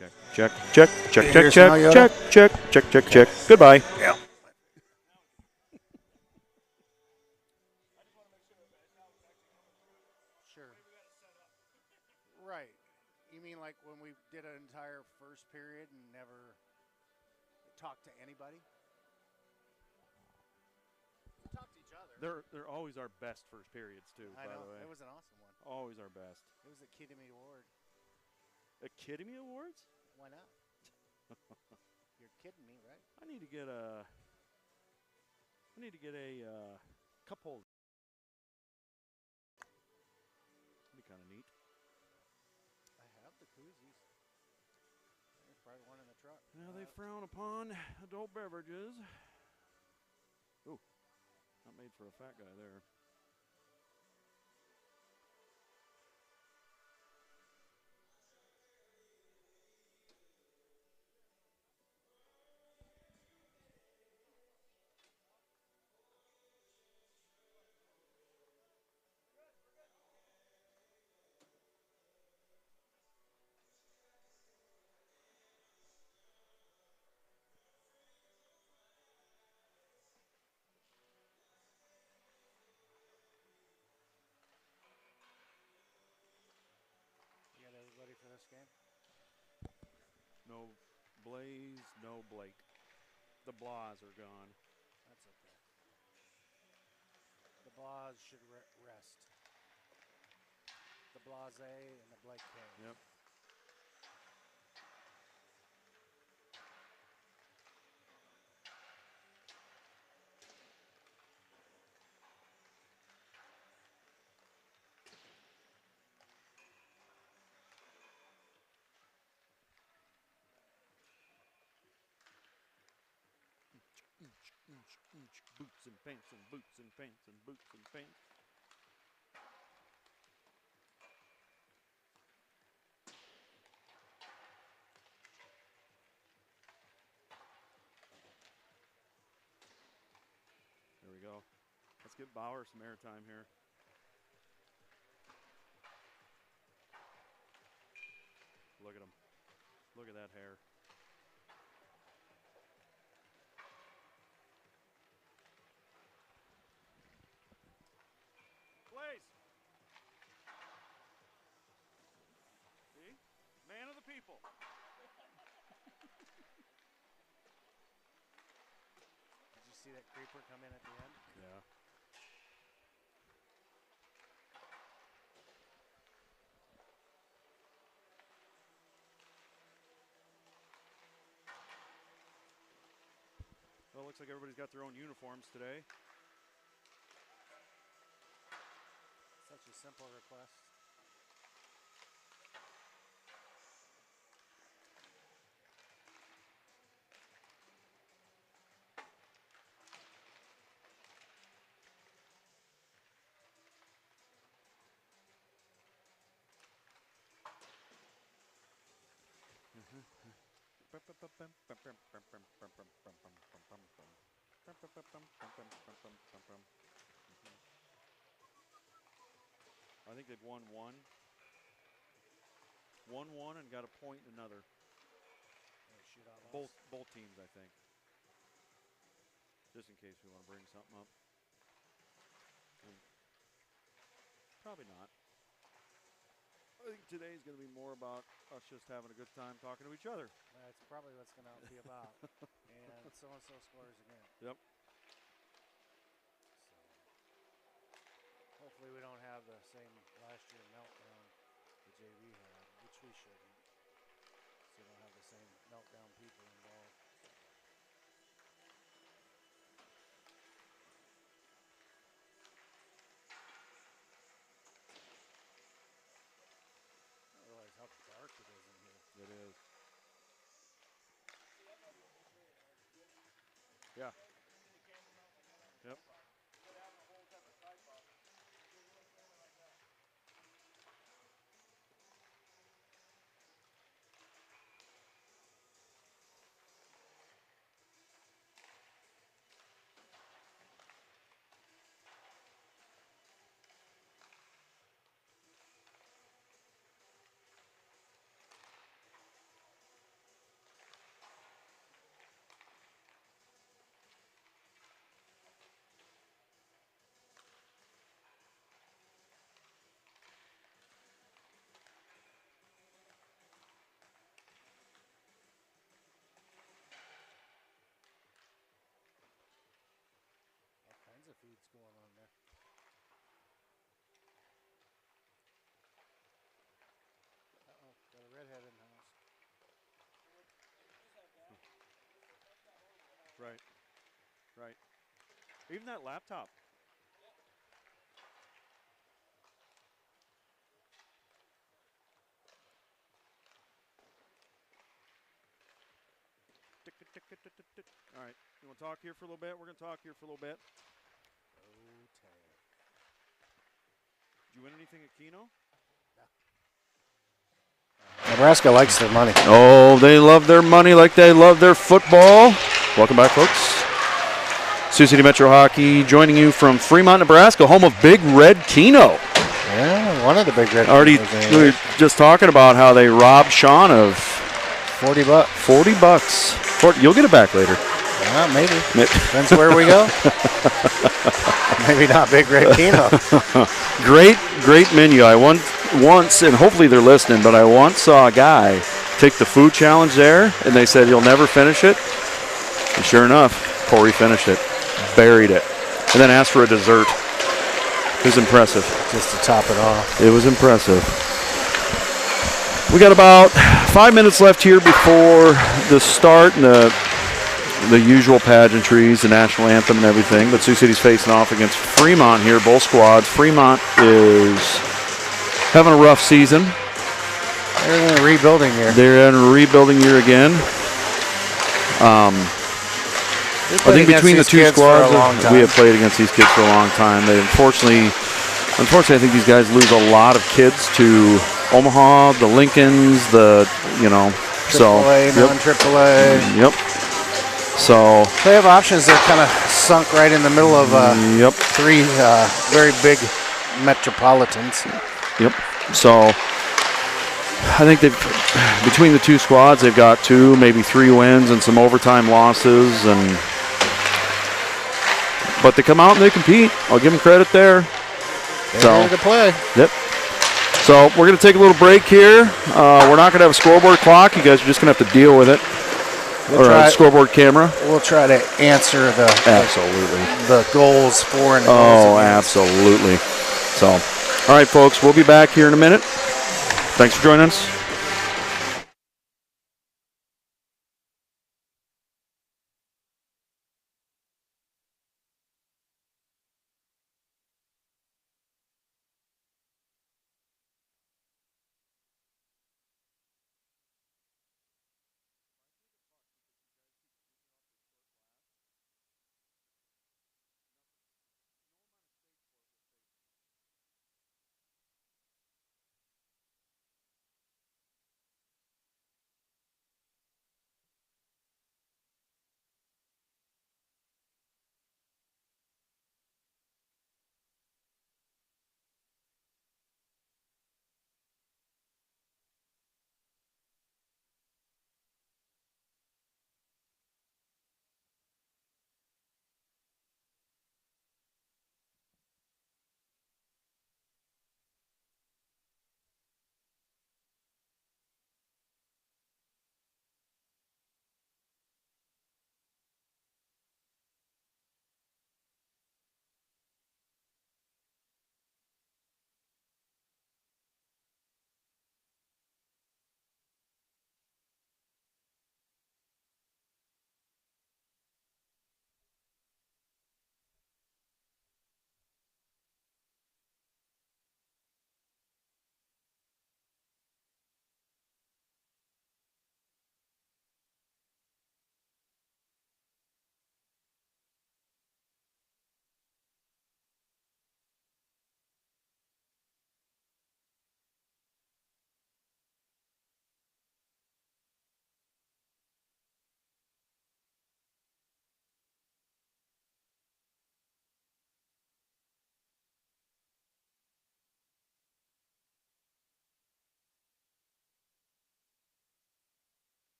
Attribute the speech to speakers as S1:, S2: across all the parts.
S1: Check, check, check, check,
S2: Here's
S1: check,
S2: Mariota.
S1: check, check, check, check, check. Goodbye.
S2: Yeah.
S3: Sure. Right. You mean like when we did an entire first period and never talked to anybody? We talked to each other.
S1: They're always our best first periods too.
S3: I
S1: by
S3: know.
S1: the way,
S3: It was an awesome one.
S1: always our best.
S3: It was the Academy Award.
S1: Academy Awards?
S3: Why not? You're kidding me, right?
S1: I need to get a. I need to get a cup holder. That'd be kind of neat.
S3: I have the koozies. There's probably one in the truck.
S1: Now they frown upon adult beverages. Ooh, not made for a fat guy there.
S3: You got everybody for this game?
S1: No Blaze, no Blake. The Blas are gone.
S3: That's okay. The Blas should rest. The Blase and the Blake K.
S1: Yep. Boots and pants and boots and pants and boots and pants. There we go. Let's get Bauer some airtime here. Look at him. Look at that hair. Blaze! See? Man of the people.
S3: Did you see that creeper come in at the end?
S1: Yeah. Well, it looks like everybody's got their own uniforms today.
S3: Such a simple request.
S1: I think they've won one. Won one and got a point in another.
S3: Shoot out loss.
S1: Both teams, I think. Just in case we want to bring something up. Probably not. I think today's going to be more about us just having a good time talking to each other.
S3: That's probably what's going to be about. And so-and-so scores again.
S1: Yep.
S3: So hopefully we don't have the same last year meltdown the JV had, which we shouldn't. So we don't have the same meltdown people involved. I don't realize how dark it is in here.
S1: It is. Yeah. Yep.
S3: going on there. Uh-oh, got a redhead in the house.
S1: Right. Right. Even that laptop. All right. You want to talk here for a little bit? We're going to talk here for a little bit.
S3: Oh, Tad.
S1: Did you win anything at Keno?
S3: Nebraska likes their money.
S1: Oh, they love their money like they love their football. Welcome back, folks. Sioux City Metro Hockey joining you from Fremont, Nebraska, home of Big Red Keno.
S3: Yeah, one of the Big Red.
S1: Already, we were just talking about how they robbed Sean of
S3: $40.
S1: $40. You'll get it back later.
S3: Maybe. Depends where we go. Maybe not Big Red Keno.
S1: Great menu. I once, and hopefully they're listening, but I once saw a guy take the food challenge there, and they said you'll never finish it. And sure enough, Corey finished it, buried it, and then asked for a dessert. It was impressive.
S3: Just to top it off.
S1: It was impressive. We got about 5 minutes left here before the start and the usual pageantries, the national anthem and everything. But Sioux City's facing off against Fremont here, both squads. Fremont is having a rough season.
S3: They're in a rebuilding year.
S1: They're in a rebuilding year again. I think between the two squads, we have played against these kids for a long time. They unfortunately, I think these guys lose a lot of kids to Omaha, the Lincolns,
S3: AAA, non-AAA.
S1: Yep. So
S3: they have options. They're kind of sunk right in the middle of three very big metropolitans.
S1: Yep. So I think between the two squads, they've got 2, maybe 3 wins and some overtime losses, but they come out and they compete. I'll give them credit there.
S3: They're ready to play.
S1: Yep. So we're going to take a little break here. We're not going to have a scoreboard clock. You guys are just going to have to deal with it. A scoreboard camera.
S3: We'll try to answer the goals for and
S1: absolutely. So, all right, folks, we'll be back here in a minute. Thanks for joining us.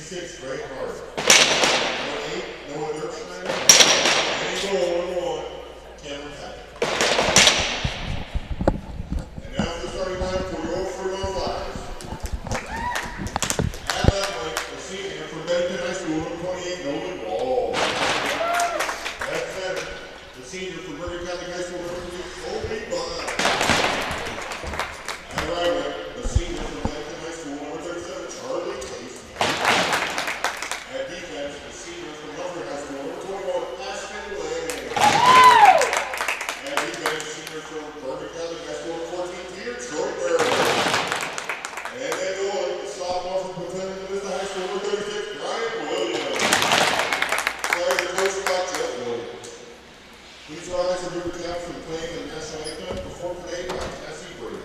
S2: 56, right hard. 28, Noah Dirkschneider. And goal, 1-1, Cameron Patrick. And now for the starting line for your Fremont Flyers. At that point, the senior from Bennington High School, number 28, Nolan Wall. At center, the senior from Bergen Catholic High School, number 3, Colby Bond. At right wing, the senior from Bennington High School, number 37, Charlie Casey. At defense, the senior from Humphrey High School, number 21, Ashton Lane. At defense, senior from Bergen Catholic High School, number 14, Peter Troyer. And then going, the sophomore from Platoon Vista High School, number 36, Brian Williams. Playing the coach spot, Jeff Williams. Please rise and move the cap from playing the national anthem performed today by Cassie Brady.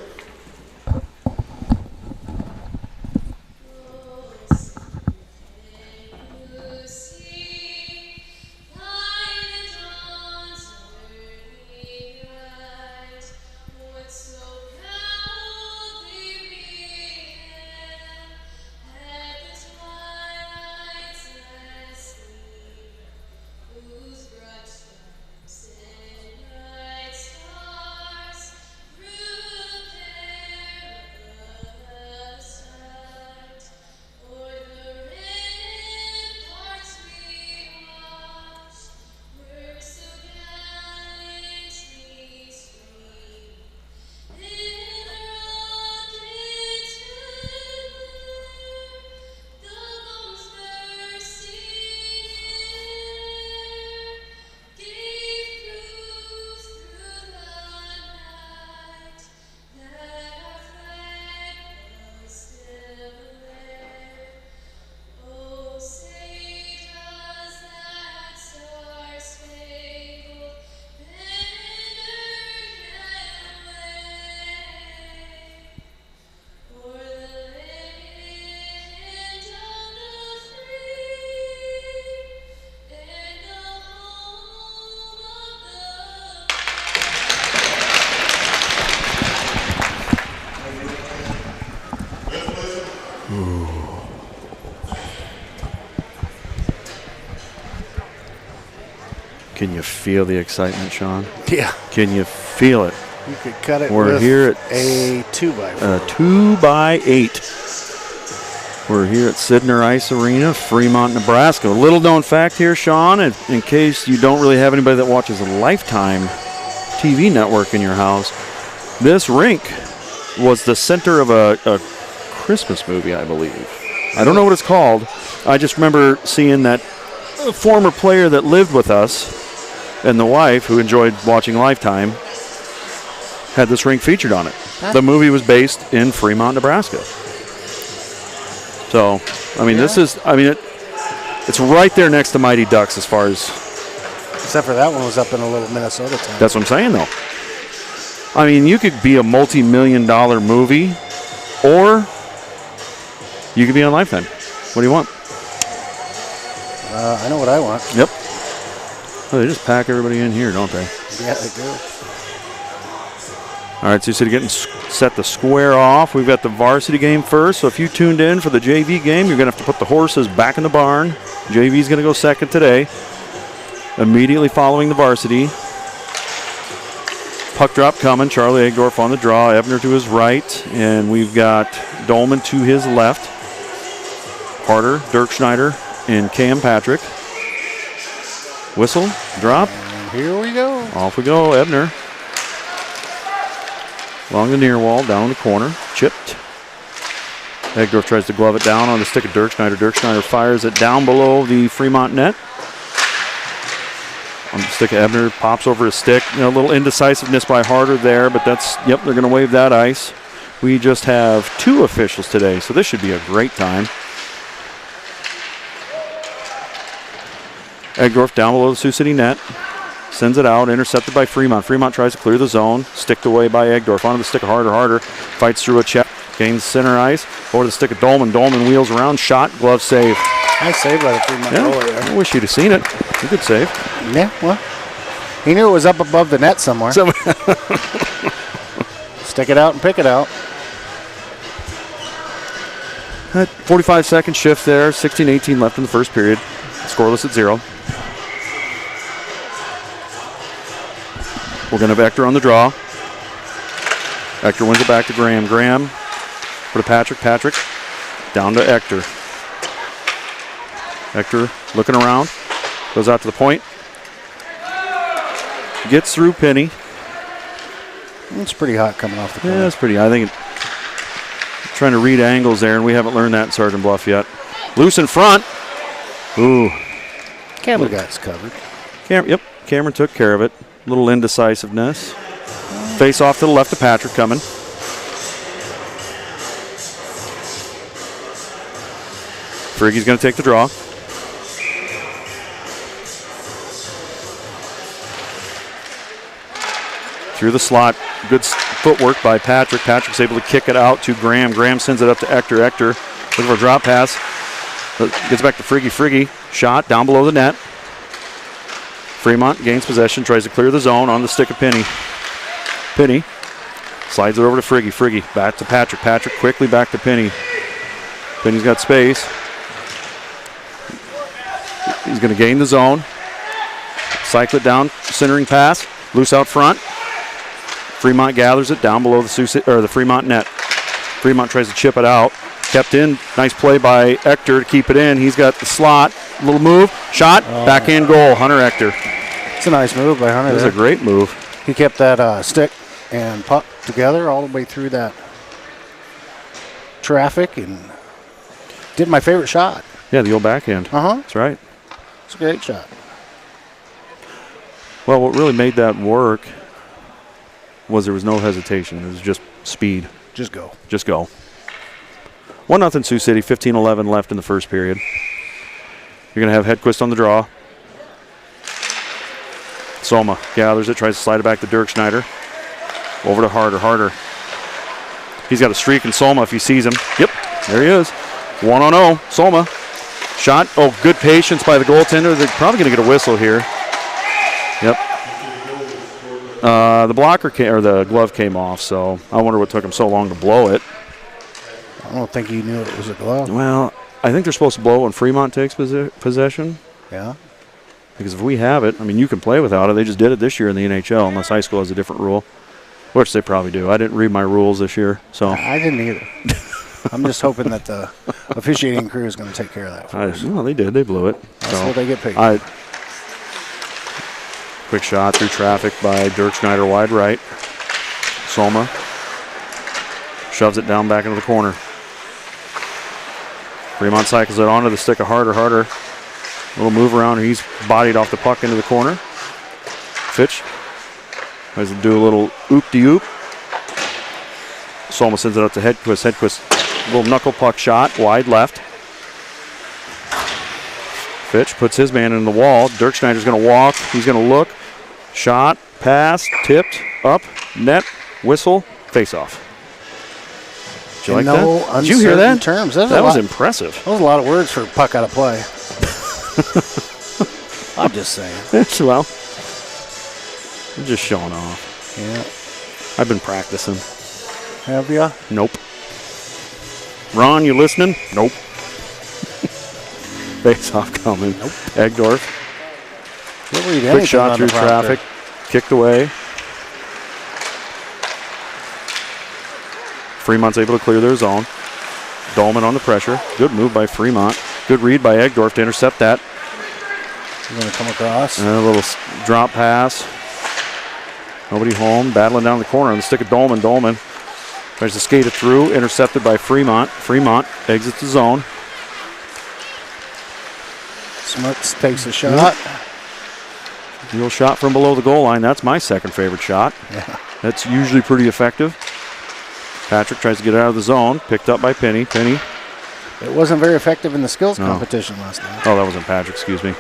S1: Can you feel the excitement, Sean?
S3: Yeah.
S1: Can you feel it?
S3: You could cut it
S1: We're
S3: with
S1: here at
S3: a 2x4.
S1: 2x8. We're here at Sidner Ice Arena, Fremont, Nebraska. A little known fact here, Sean, in case you don't really have anybody that watches a Lifetime TV network in your house, this rink was the center of a Christmas movie, I believe. I don't know what it's called. I just remember seeing that a former player that lived with us and the wife, who enjoyed watching Lifetime, had this rink featured on it. The movie was based in Fremont, Nebraska. So, I mean, it's right there next to Mighty Ducks as far as...
S3: Except for that one was up in a little Minnesota town.
S1: That's what I'm saying, though. I mean, you could be a multi-million-dollar movie, or you could be on Lifetime. What do you want?
S3: I know what I want.
S1: Yep. Oh, they just pack everybody in here, don't they?
S3: Yeah, they do.
S1: All right, Sioux City getting set to square off. We've got the varsity game first, so if you tuned in for the JV game, you're going to have to put the horses back in the barn. JV's going to go second today. Immediately following the varsity. Puck drop coming. Charlie Egdorf on the draw. Ebner to his right. And we've got Dolman to his left. Harder, Dirk Schneider, and Cam Patrick. Whistle, drop.
S3: And here we go.
S1: Off we go, Ebner. Along the near wall, down the corner, chipped. Egdorf tries to glove it down on the stick of Dirk Schneider. Dirk Schneider fires it down below the Fremont net. On the stick of Ebner, pops over his stick. A little indecisiveness by Harder there, but that's, yep, they're going to wave that ice. We just have 2 officials today, so this should be a great time. Egdorf down below the Sioux City net. Sends it out, intercepted by Fremont. Fremont tries to clear the zone. Sticked away by Egdorf. Onto the stick of Harder. Fights through a check. Gains center ice. Over the stick of Dolman. Dolman wheels around. Shot. Glove save.
S3: Nice save by the Fremont goalie there.
S1: I wish you'd have seen it. A good save.
S3: Yeah, well, he knew it was up above the net somewhere. Stick it out and pick it out.
S1: 45-second shift there. 16-18 left in the first period. Scoreless at 0. We're going to have Ector on the draw. Ector wins it back to Graham. Graham for to Patrick. Patrick down to Ector. Ector looking around. Goes out to the point. Gets through Penny.
S3: It's pretty hot coming off the corner.
S1: Yeah, it's pretty. I think trying to read angles there, and we haven't learned that in Sergeant Bluff yet. Loose in front. Ooh.
S3: Cameron got us covered.
S1: Cameron took care of it. Little indecisiveness. Face off to the left of Patrick coming. Friggy's going to take the draw. Through the slot. Good footwork by Patrick. Patrick's able to kick it out to Graham. Graham sends it up to Ector. Ector looking for a drop pass. Gets back to Friggy. Friggy shot down below the net. Fremont gains possession. Tries to clear the zone on the stick of Penny. Penny slides it over to Friggy. Friggy back to Patrick. Patrick quickly back to Penny. Penny's got space. He's going to gain the zone. Cycle it down. Centering pass. Loose out front. Fremont gathers it down below the Fremont net. Fremont tries to chip it out. Kept in. Nice play by Ector to keep it in. He's got the slot. Little move. Shot. Backhand goal. Hunter Ector.
S3: It's a nice move by Hunter.
S1: It was a great move.
S3: He kept that stick and puck together all the way through that traffic and did my favorite shot.
S1: Yeah, the old backhand. That's right.
S3: It's a great shot.
S1: Well, what really made that work was there was no hesitation. It was just speed.
S3: Just go.
S1: Just go. 1-0 Sioux City, 15-11 left in the first period. You're going to have Hedquist on the draw. Soma gathers it, tries to slide it back to Dirk Schneider. Over to Harder. Harder. He's got a streak in Soma if he sees him. Yep, there he is. 1-0. Soma. Shot. Oh, good patience by the goaltender. They're probably going to get a whistle here. Yep. The blocker or the glove came off, so I wonder what took him so long to blow it.
S3: I don't think he knew it was a glove.
S1: Well, I think they're supposed to blow when Fremont takes possession.
S3: Yeah.
S1: Because if we have it, I mean, you can play without it. They just did it this year in the NHL, unless high school has a different rule, which they probably do. I didn't read my rules this year, so.
S3: I didn't either. I'm just hoping that the officiating crew is going to take care of that for us.
S1: Well, they did. They blew it.
S3: That's what they get paid.
S1: Quick shot through traffic by Dirk Schneider, wide right. Soma shoves it down back into the corner. Fremont cycles it onto the stick of Harder. Harder. Little move around. He's bodied off the puck into the corner. Fitch tries to do a little oop-de-oop. Soma sends it up to Hedquist. Hedquist, little knuckle puck shot, wide left. Fitch puts his man in the wall. Dirk Schneider's going to walk. He's going to look. Shot, pass, tipped, up, net, whistle, face-off. Did you like that? Did you hear that?
S3: Terms.
S1: That was impressive.
S3: That was a lot of words for puck out of play. I'm just saying.
S1: Well, I'm just showing off.
S3: Yeah.
S1: I've been practicing.
S3: Have you?
S1: Nope. Ron, you listening? Nope. Face-off coming. Nope. Egdorf. Quick shot through traffic. Kicked away. Fremont's able to clear their zone. Dolman on the pressure. Good move by Fremont. Good read by Egdorf to intercept that.
S3: You're going to come across.
S1: And a little drop pass. Nobody home. Battling down the corner on the stick of Dolman. Dolman tries to skate it through. Intercepted by Fremont. Fremont exits the zone.
S3: Smuts takes a shot.
S1: Real shot from below the goal line. That's my second favorite shot.
S3: Yeah.
S1: That's usually pretty effective. Patrick tries to get out of the zone. Picked up by Penny. Penny.
S3: It wasn't very effective in the skills competition last night.
S1: Oh, that wasn't Patrick, excuse me.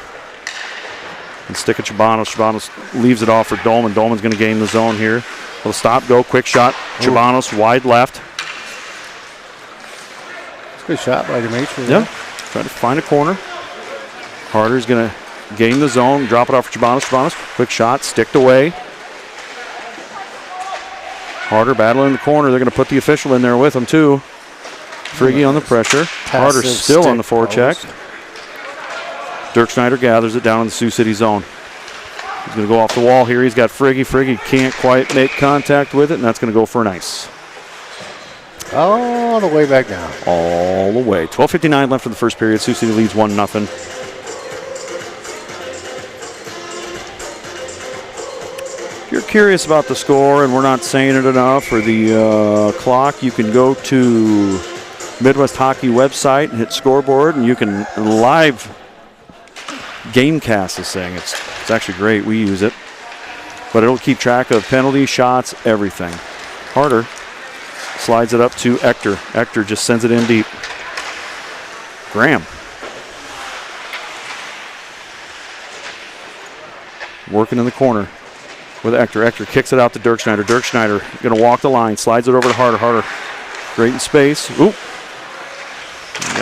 S1: And stick at Chabanos. Chabanos leaves it off for Dolman. Dolman's going to gain the zone here. Little stop, go, quick shot. Chabanos wide left.
S3: It's a good shot by Dimitri.
S1: Yeah. Trying to find a corner. Harder's going to gain the zone, drop it off for Chabanos. Chabanos, quick shot, sticked away. Harder battling in the corner. They're going to put the official in there with him, too. Friggy on the pressure. Harder still on the forecheck. Dirk Schneider gathers it down in the Sioux City zone. He's going to go off the wall here. He's got Friggy. Friggy can't quite make contact with it, and that's going to go for an ice.
S3: All the way back down.
S1: All the way. 12:59 left in the first period. Sioux City leads 1-0. If you're curious about the score, and we're not saying it enough, or the clock, you can go to Midwest Hockey website and hit scoreboard, and you can live gamecast this thing. It's actually great. We use it. But it'll keep track of penalties, shots, everything. Harder slides it up to Ector. Ector just sends it in deep. Graham. Working in the corner with Ector. Ector kicks it out to Dirk Schneider. Dirk Schneider going to walk the line. Slides it over to Harder. Harder. Great in space. Oop.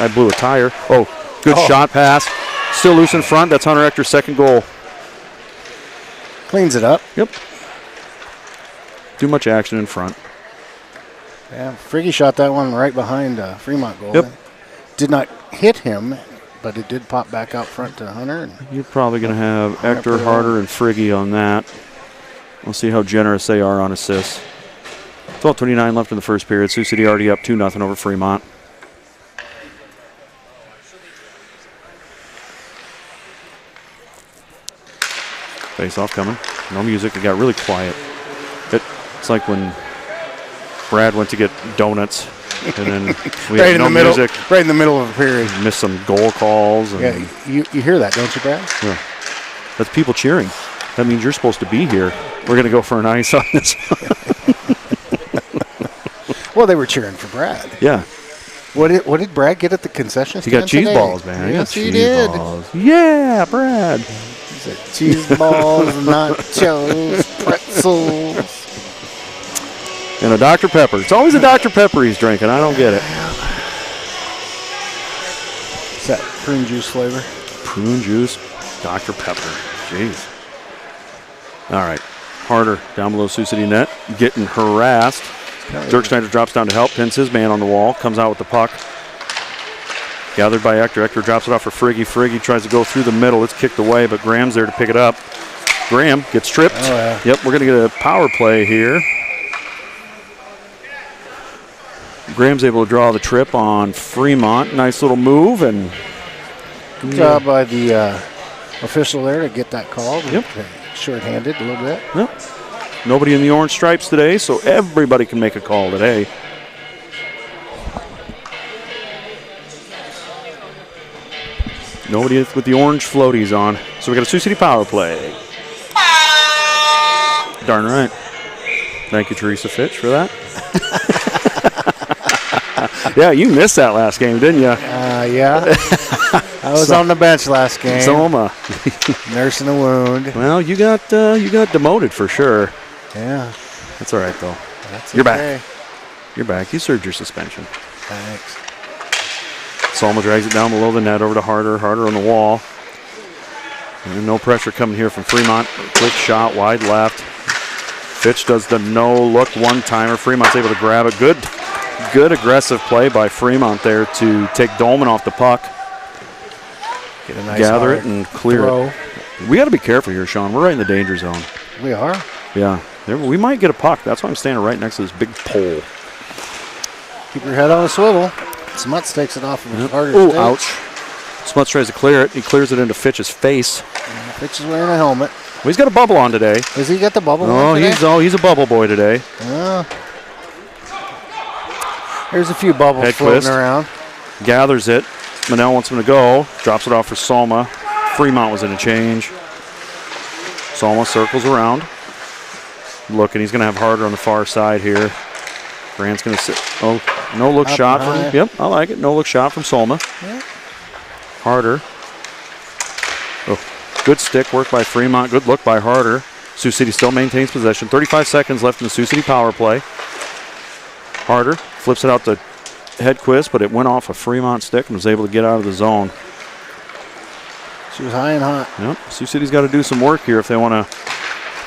S1: I blew a tire. Oh, good shot pass. Still loose in front. That's Hunter Ector's second goal.
S3: Cleans it up.
S1: Yep. Too much action in front.
S3: Yeah, Friggy shot that one right behind Fremont goal.
S1: Yep.
S3: Did not hit him, but it did pop back out front to Hunter. And
S1: You're probably going to have Ector, Harder, and Friggy on that. We'll see how generous they are on assists. 12:29 left in the first period. Sioux City already up 2-0 over Fremont. Face-off coming. No music. It got really quiet. It's like when Brad went to get donuts, and then we
S3: right
S1: had
S3: in
S1: no
S3: the middle,
S1: music.
S3: right in the middle of a period.
S1: Missed some goal calls. And
S3: Yeah, you hear that, don't you, Brad?
S1: yeah. That's people cheering. That means you're supposed to be here. We're going to go for an ice on this one.
S3: Well, they were cheering for Brad.
S1: Yeah.
S3: What did Brad get at the concession
S1: He
S3: stand
S1: got cheese
S3: today?
S1: balls, man.
S3: Yes,
S1: he
S3: he
S1: got
S3: did.
S1: cheese balls. Yeah, Brad.
S3: He said cheese balls, nachos, pretzels.
S1: And a Dr. Pepper. It's always a Dr. Pepper he's drinking. I don't get it.
S3: Is that prune juice flavor?
S1: Prune juice, Dr. Pepper. Jeez. All right. Harder down below Sioux City net. Getting harassed. Dirk Schneider drops down to help. Pins his man on the wall. Comes out with the puck. Gathered by Ector. Ector drops it off for Friggy. Friggy tries to go through the middle. It's kicked away, but Graham's there to pick it up. Graham gets tripped.
S3: Oh, yeah.
S1: Yep, we're going to get a power play here. Graham's able to draw the trip on Fremont. Nice little move. And
S3: Good job by the official there to get that call.
S1: Yep.
S3: Short-handed a little bit.
S1: Yep. Nobody in the orange stripes today, so everybody can make a call today. Nobody with the orange floaties on. So we got a Sioux City power play. Darn right. Thank you, Teresa Fitch, for that. Yeah, you missed that last game, didn't you?
S3: Yeah. I was on the bench last game.
S1: Soma.
S3: Nursing a wound.
S1: Well, you got demoted for sure.
S3: Yeah.
S1: That's all right, though.
S3: That's
S1: You're
S3: okay.
S1: back. You're back. You served your suspension.
S3: Thanks.
S1: Salma drags it down below the net over to Harder. Harder on the wall. And no pressure coming here from Fremont. Quick shot, wide left. Fitch does the no-look one-timer. Fremont's able to grab it. Good aggressive play by Fremont there to take Dolman off the puck.
S3: Get a nice
S1: Gather it
S3: hard
S1: and clear
S3: throw.
S1: it. We got to be careful here, Sean. We're right in the danger zone.
S3: We are.
S1: Yeah. We might get a puck. That's why I'm standing right next to this big pole.
S3: Keep your head on a swivel. Smuts takes it off of his harder
S1: Oh,
S3: stick.
S1: ouch. Smuts tries to clear it. He clears it into Fitch's face.
S3: Fitch is wearing a helmet.
S1: Well, he's got a bubble on today.
S3: Has he got the bubble
S1: Oh,
S3: on today?
S1: he's a bubble boy today.
S3: There's a few bubbles
S1: Hedquist
S3: floating around.
S1: gathers it. Manel wants him to go. Drops it off for Salma. Fremont was in a change. Salma circles around. Looking, he's going to have Harder on the far side here. Grant's going to sit. Oh, no look
S3: Up
S1: shot
S3: high.
S1: from. Yep, I like it. No look shot from Salma.
S3: Yep.
S1: Harder. Oh, good stick work by Fremont. Good look by Harder. Sioux City still maintains possession. 35 seconds left in the Sioux City power play. Harder flips it out to Hedquist, but it went off a Fremont stick and was able to get out of the zone.
S3: She was high and hot.
S1: Yep, Sioux City's got to do some work here if they want to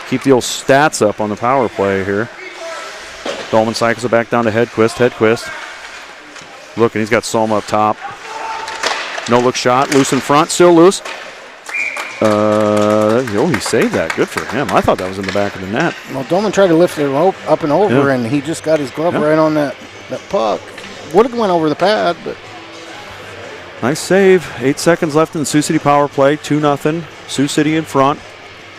S1: keep the old stats up on the power play here. Dolman cycles it back down to Hedquist. Hedquist Looking, he's got Soma up top. No look shot, loose in front, still loose. He saved that. Good for him. I thought that was in the back of the net.
S3: Well, Dolman tried to lift it up and over, and he just got his glove right on that puck. Would have went over the pad, but.
S1: Nice save. 8 seconds left in the Sioux City power play. 2-0. Sioux City in front.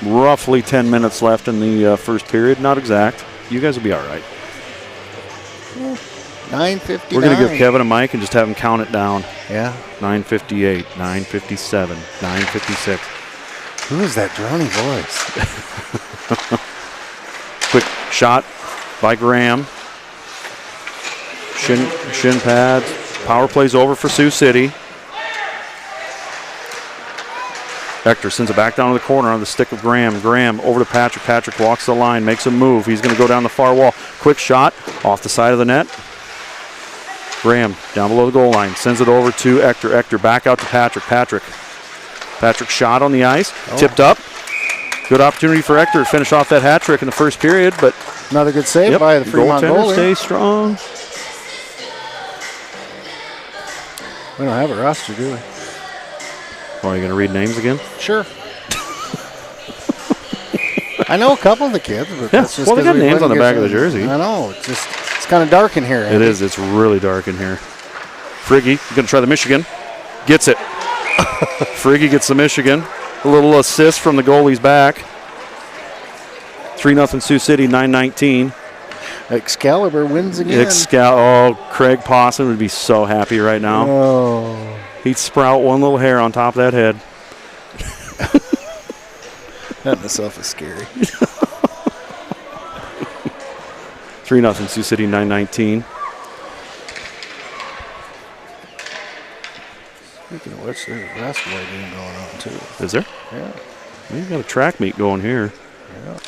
S1: Roughly 10 minutes left in the first period. Not exact. You guys will be all right.
S3: 9:59.
S1: We're going to give Kevin a mic and just have him count it down.
S3: Yeah.
S1: 9:58, 9:57, 9:56.
S3: Who is that droning voice?
S1: Quick shot by Graham. Shin pads. Power plays over for Sioux City. Hector sends it back down to the corner on the stick of Graham. Graham over to Patrick. Patrick walks the line, makes a move. He's going to go down the far wall. Quick shot off the side of the net. Graham down below the goal line. Sends it over to Hector. Hector back out to Patrick. Patrick shot on the ice. Tipped up. Good opportunity for Hector to finish off that hat trick in the first period, but
S3: another good save by the Fremont
S1: goaltender
S3: goalie.
S1: Stay strong.
S3: We don't have a roster, do we?
S1: Well, are you going to read names again?
S3: Sure. I know a couple of the kids, but that's just
S1: well, they got names on the back of the
S3: them.
S1: jersey.
S3: I know. It's kind of dark in here.
S1: It is. It's really dark in here. Friggy going to try the Michigan. Gets it. Friggy gets the Michigan. A little assist from the goalie's back. 3-0 Sioux City, 9:19.
S3: Excalibur wins again.
S1: Craig Pawson would be so happy right now.
S3: Oh.
S1: He'd sprout one little hair on top of that head.
S3: That in itself is scary.
S1: 3-0 Sioux City, 9:19.
S3: Speaking of which, there's a basketball game going on, too.
S1: Is there?
S3: Yeah.
S1: We've got a track meet going here.
S3: Yeah.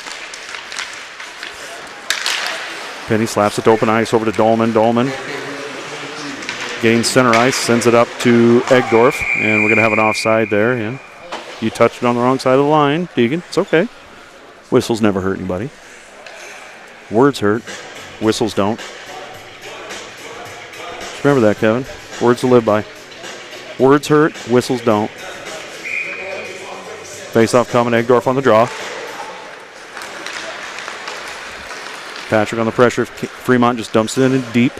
S1: Penny slaps it to open ice over to Dolman. Dolman gains center ice, sends it up to Egdorf, and we're going to have an offside there. Yeah. You touched it on the wrong side of the line, Deegan. It's okay. Whistles never hurt anybody. Words hurt. Whistles don't. Just remember that, Kevin. Words to live by. Words hurt. Whistles don't. Face-off coming. Egdorf on the draw. Patrick on the pressure. Fremont just dumps it in deep.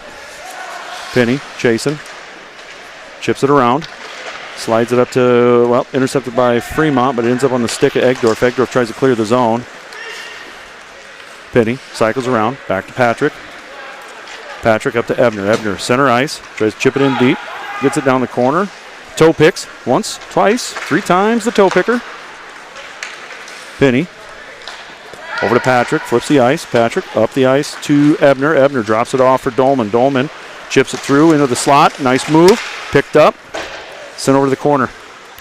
S1: Penny chasing. Chips it around. Slides it up to, intercepted by Fremont, but it ends up on the stick of Egdorf. Egdorf tries to clear the zone. Penny cycles around. Back to Patrick. Patrick up to Ebner. Ebner, center ice. Tries to chip it in deep. Gets it down the corner. Toe picks. Once, twice, 3 times the toe picker. Penny. Over to Patrick. Flips the ice. Patrick up the ice to Ebner. Ebner drops it off for Dolman. Dolman chips it through into the slot. Nice move. Picked up. Sent over to the corner.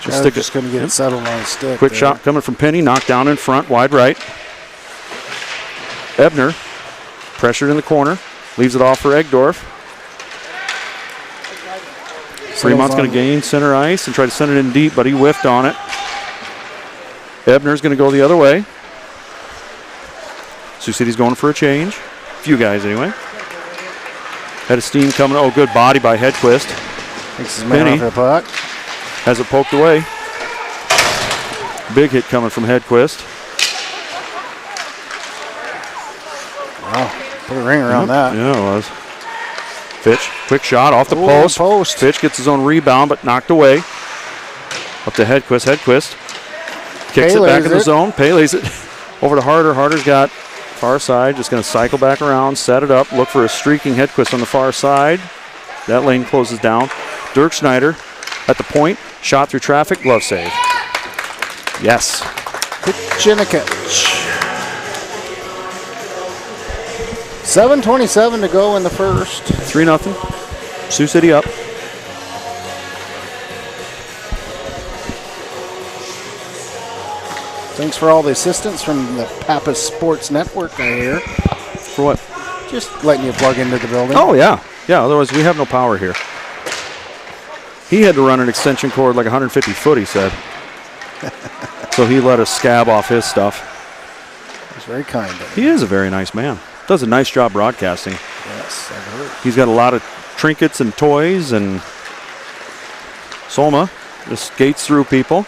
S3: Just going to get it settled on his stick.
S1: Quick shot coming from Penny. Knocked down in front. Wide right. Ebner. Pressured in the corner. Leaves it off for Egdorf. Fremont's going to gain center ice and try to send it in deep, but he whiffed on it. Ebner's going to go the other way. Sioux City's going for a change. A few guys anyway. Head of steam coming. Oh, good body by Hedquist.
S3: Takes his man off the puck.
S1: Has it poked away. Big hit coming from Hedquist.
S3: Wow, put a ring around that.
S1: Yeah, it was. Fitch, quick shot off the post. Fitch gets his own rebound, but knocked away. Up to Hedquist. Hedquist kicks it back in the zone. Pele's it over to Harder. Harder's got far side. Just going to cycle back around, set it up, look for a streaking Hedquist on the far side. That lane closes down. Dirk Schneider at the point. Shot through traffic. Glove save. Yes.
S3: Kuchinikich. 7:27 to go in the first.
S1: 3-0. Sioux City up.
S3: Thanks for all the assistance from the Pappas Sports Network, I hear.
S1: For what?
S3: Just letting you plug into the building.
S1: Oh, yeah. Yeah, otherwise we have no power here. He had to run an extension cord like 150 foot, he said. So he let us scab off his stuff.
S3: He's very kind of him.
S1: He is a very nice man. Does a nice job broadcasting.
S3: Yes, I've heard.
S1: He's got a lot of trinkets and toys, and Solma just skates through people.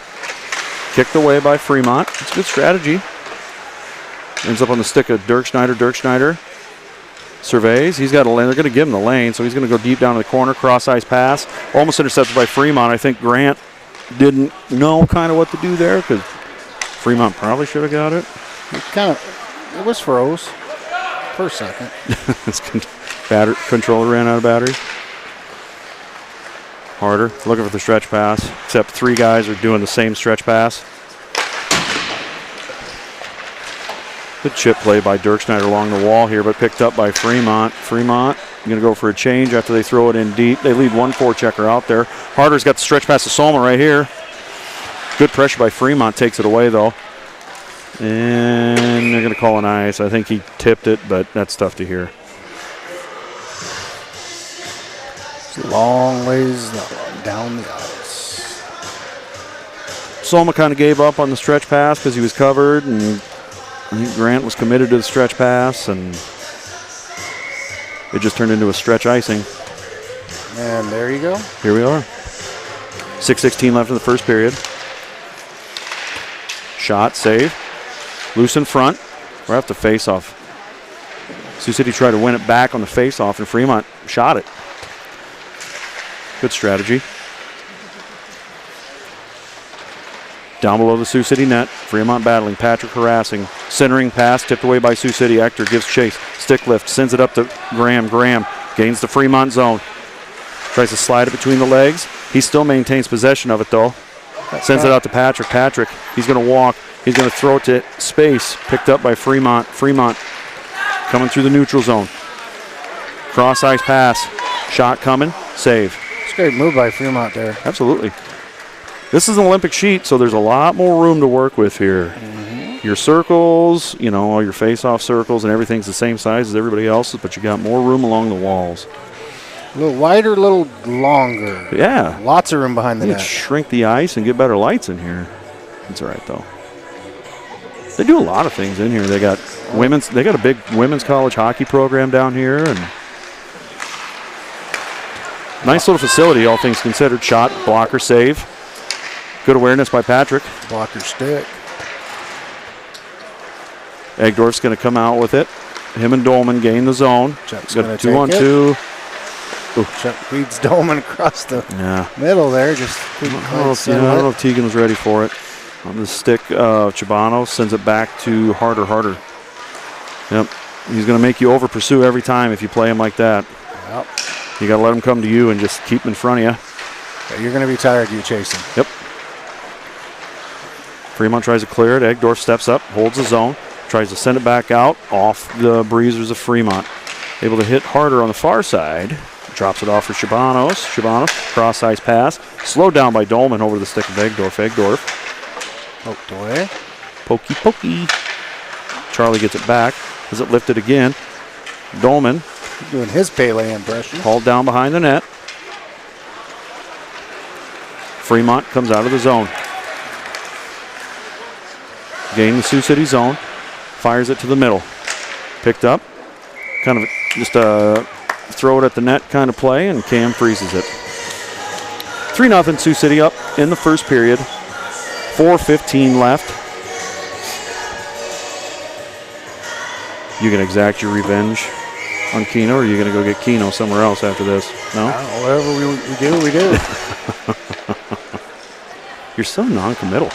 S1: Kicked away by Fremont. It's a good strategy. Ends up on the stick of Dirk Schneider. Dirk Schneider surveys. He's got a lane. They're going to give him the lane, so he's going to go deep down in the corner. Cross-ice pass. Almost intercepted by Fremont. I think Grant didn't know kind of what to do there because Fremont probably should have got it.
S3: It was froze for a second.
S1: Controller ran out of batteries. Harder, looking for the stretch pass, except 3 guys are doing the same stretch pass. Good chip play by Dirk Schneider along the wall here, but picked up by Fremont. Fremont going to go for a change after they throw it in deep. They leave one forechecker out there. Harder's got the stretch pass to Solma right here. Good pressure by Fremont, takes it away though. And they're going to call an ice. I think he tipped it, but that's tough to hear.
S3: It's a long ways down the ice.
S1: Solma kind of gave up on the stretch pass because he was covered, and I think Grant was committed to the stretch pass, and it just turned into a stretch icing.
S3: And there you go.
S1: Here we are. 6:16 left in the first period. Shot, save. Loose in front. We're off the face-off. Sioux City tried to win it back on the face-off, and Fremont shot it. Good strategy. Down below the Sioux City net, Fremont battling, Patrick harassing, centering pass, tipped away by Sioux City. Ector gives chase, stick lift, sends it up to Graham. Graham gains the Fremont zone. Tries to slide it between the legs. He still maintains possession of it though. Sends it out to Patrick. Patrick, he's going to walk. He's going to throw it to space. Picked up by Fremont. Fremont coming through the neutral zone. Cross ice pass. Shot coming. Save.
S3: It's a great move by Fremont there.
S1: Absolutely. This is an Olympic sheet, so there's a lot more room to work with here. Mm-hmm. Your circles, you know, all your face-off circles and everything's the same size as everybody else's, but you got more room along the walls.
S3: A little wider, a little longer.
S1: Yeah.
S3: Lots of room behind the
S1: You
S3: net.
S1: could shrink the ice and get better lights in here. It's all right, though. They do a lot of things in here. They got a big women's college hockey program down here, and nice little facility, all things considered. Shot, blocker, save. Good awareness by Patrick.
S3: Blocker stick.
S1: Egdorf's going to come out with it. Him and Dolman gain the zone.
S3: Chuck's
S1: got
S3: gonna
S1: a 2-on-2.
S3: Chuck leads Dolman across the
S1: Yeah.
S3: middle there. Just
S1: I don't know if Tegan was ready for it. On the stick, Chibano sends it back to Harder. Yep. He's going to make you over pursue every time if you play him like that.
S3: Yep.
S1: You got to let him come to you and just keep him in front of you.
S3: Yeah, you're going to be tired. You chase him.
S1: Yep. Fremont tries to clear it. Egdorf steps up, holds the zone, tries to send it back out off the breezers of Fremont. Able to hit Harder on the far side. Drops it off for Chibano, cross-ice pass. Slowed down by Dolman over the stick of Egdorf.
S3: Poked away.
S1: Pokey. Charlie gets it back. Has it lifted again. Dolman.
S3: Doing his Pele impression.
S1: Hauled down behind the net. Fremont comes out of the zone. Gain the Sioux City zone. Fires it to the middle. Picked up. Kind of just a throw it at the net kind of play, and Cam freezes it. 3-0 Sioux City up in the first period. 4:15 left. You can exact your revenge on Keno, or are you going to go get Keno somewhere else after this? No?
S3: Whatever we do.
S1: You're so non-committal.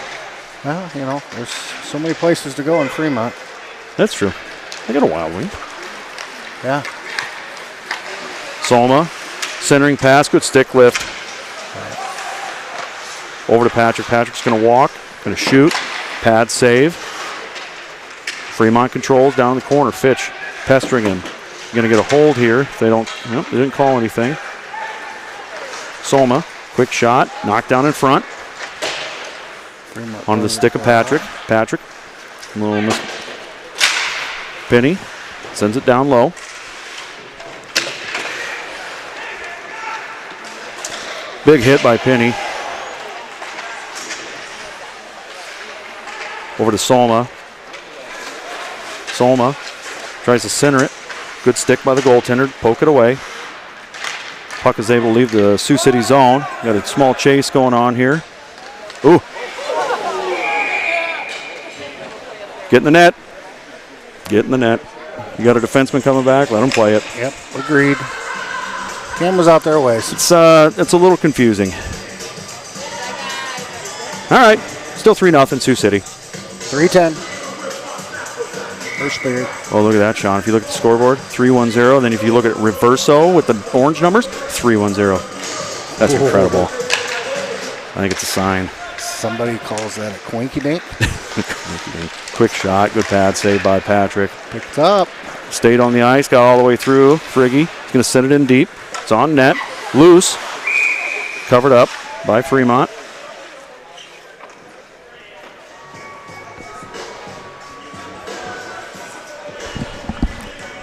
S3: Well, you know, there's so many places to go in Fremont.
S1: That's true. They got a Wild Wing.
S3: Yeah.
S1: Solma, centering pass, good stick lift. Over to Patrick. Patrick's going to walk, going to shoot. Pad save. Fremont controls down in the corner. Fitch pestering him. Going to get a hold here. If they don't, nope, they didn't call anything. Solma, quick shot, knocked down in front. On the stick of Patrick. Patrick, little miss. Penny sends it down low. Big hit by Penny. Over to Solma. Solma tries to center it. Good stick by the goaltender. Poke it away. Puck is able to leave the Sioux City zone. Got a small chase going on here. Ooh. Get in the net. Get in the net. You got a defenseman coming back. Let him play it.
S3: Yep, agreed. Cam was out there a ways.
S1: It's a little confusing. All right. Still 3-0 Sioux City.
S3: 3:10. First period.
S1: Oh, look at that, Sean. If you look at the scoreboard, 3-1-0. Then if you look at reverso with the orange numbers, 3-1-0. That's incredible. I think it's a sign.
S3: Somebody calls that a quinky dink.
S1: Quick shot. Good pad save by Patrick.
S3: Picked up.
S1: Stayed on the ice. Got all the way through. Friggy. He's going to send it in deep. It's on net. Loose. Covered up by Fremont.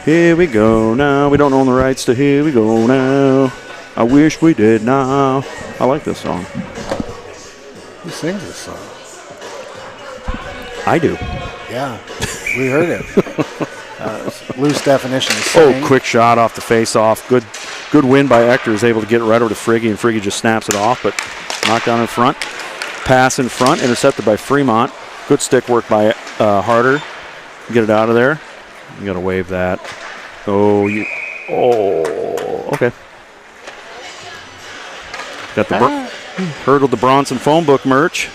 S1: Here we go now. We don't own the rights to Here We Go Now. I wish we did now. I like this song.
S3: Who sings this song?
S1: I do.
S3: Yeah, we heard it. Loose definition of sing.
S1: Oh, quick shot off the face-off. Good win by Ector. Is able to get it right over to Friggy, and Friggy just snaps it off, but knocked down in front. Pass in front, intercepted by Fremont. Good stick work by Harder. Get it out of there. You got to wave that. Oh, okay. Got the hurdled the Bronson phone book merch.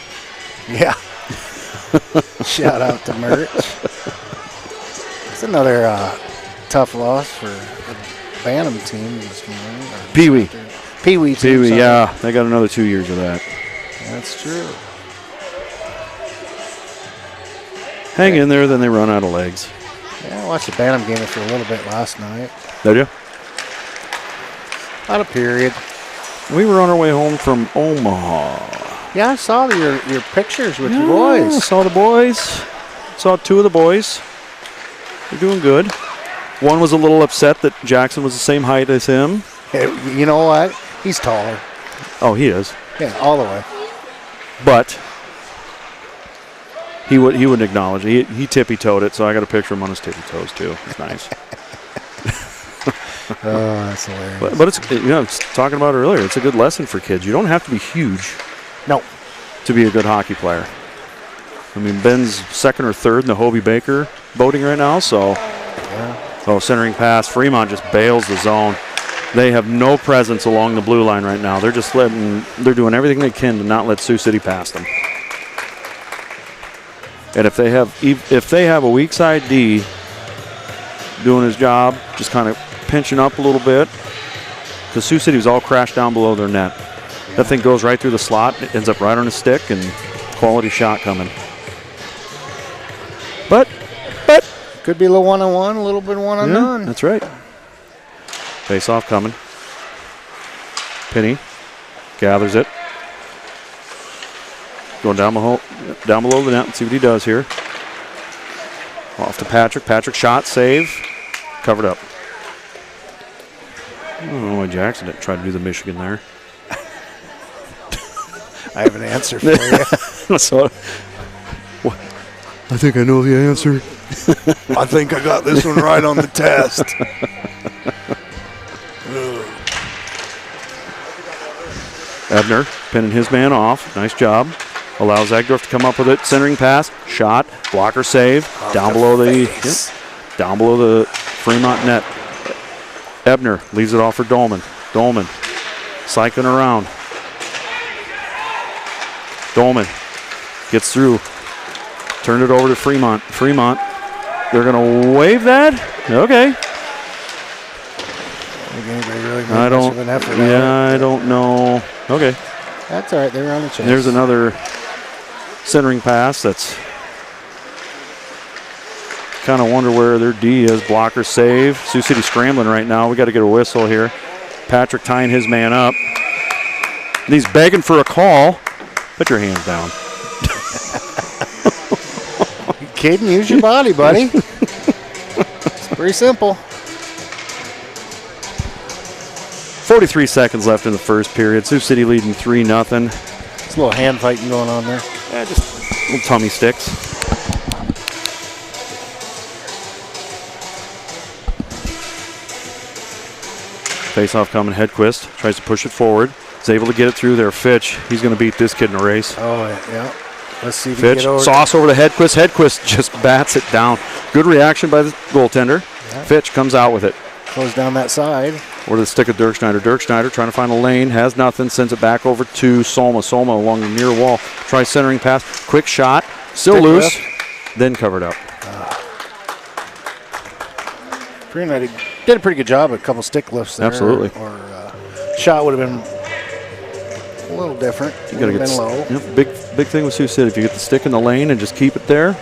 S3: Yeah. Shout out to merch. It's another tough loss for the Bantam team this morning.
S1: Pee-wee.
S3: Pee-wee team.
S1: Pee-wee,
S3: sorry.
S1: yeah. They got another 2 years of that.
S3: That's true.
S1: Hang in there, then they run out of legs.
S3: Yeah, I watched the Bantam game for a little bit last night.
S1: Did you?
S3: Out of period.
S1: We were on our way home from Omaha.
S3: Yeah, I saw your pictures with your
S1: I
S3: boys.
S1: saw the boys. Saw two of the boys. They're doing good. One was a little upset that Jackson was the same height as him.
S3: Hey, you know what? He's taller.
S1: Oh, he is.
S3: Yeah, all the way.
S1: But he wouldn't acknowledge it. He tippy-toed it, so I got a picture of him on his tippy-toes, too. It's nice.
S3: Oh, that's hilarious.
S1: But it's, it's talking about it earlier, it's a good lesson for kids. You don't have to be huge
S3: No.
S1: to be a good hockey player. I mean, Ben's second or third in the Hobie Baker voting right now, so.
S3: Yeah.
S1: Oh, centering pass. Fremont just bails the zone. They have no presence along the blue line right now. They're just they're doing everything they can to not let Sioux City pass them. And if they have a weak side D doing his job, just kind of pinching up a little bit, because Sioux City was all crashed down below their net. Yeah. That thing goes right through the slot. It ends up right on his stick, and quality shot coming. But
S3: could be a little one-on-one, a little bit one-on-none.
S1: That's right. Face off coming. Penny gathers it. Going down below the net. Let's see what he does here. Off to Patrick. Patrick shot, save, covered up. I don't know why Jackson didn't try to do the Michigan there.
S3: I have an answer for you.
S1: So, I think I know the answer.
S3: I think I got this one right on the test.
S1: Ebner pinning his man off. Nice job. Allows Egdorf to come up with it. Centering pass. Shot. Blocker save. Down below the Fremont net. Ebner leaves it off for Dolman. Dolman cycling around. Dolman gets through. Turned it over to Fremont. Fremont. They're going to wave that? Okay. I don't know. Okay.
S3: That's all right. They were on the chase.
S1: There's another centering pass that's kind of wonder where their D is. Blocker save. Sioux City scrambling right now. We got to get a whistle here. Patrick tying his man up. And he's begging for a call. Put your hands down.
S3: You kidding? Use your body, buddy. It's pretty simple.
S1: 43 seconds left in the first period. Sioux City leading 3-0.
S3: There's a little hand fighting going on there.
S1: Yeah, just little tummy sticks. Face-off coming. Hedquist tries to push it forward. Is able to get it through there. Fitch, he's going to beat this kid in a race.
S3: Oh, yeah. Let's see if he
S1: Fitch,
S3: can get over.
S1: sauce over to Hedquist. Hedquist just bats it down. Good reaction by the goaltender.
S3: Yeah.
S1: Fitch comes out with it.
S3: Close down that side.
S1: Or the stick of Dirk Schneider. Dirk Schneider trying to find a lane. Has nothing. Sends it back over to Solma. Solma along the near wall. Tries centering pass. Quick shot. Still
S3: Stick
S1: loose.
S3: left.
S1: Then covered up.
S3: Fremont did a pretty good job at a couple stick lifts there.
S1: Absolutely.
S3: Or shot would have been a little different.
S1: You got to
S3: Would
S1: get
S3: have been low.
S1: Yep, big thing with Sioux City. If you get the stick in the lane and just keep it there,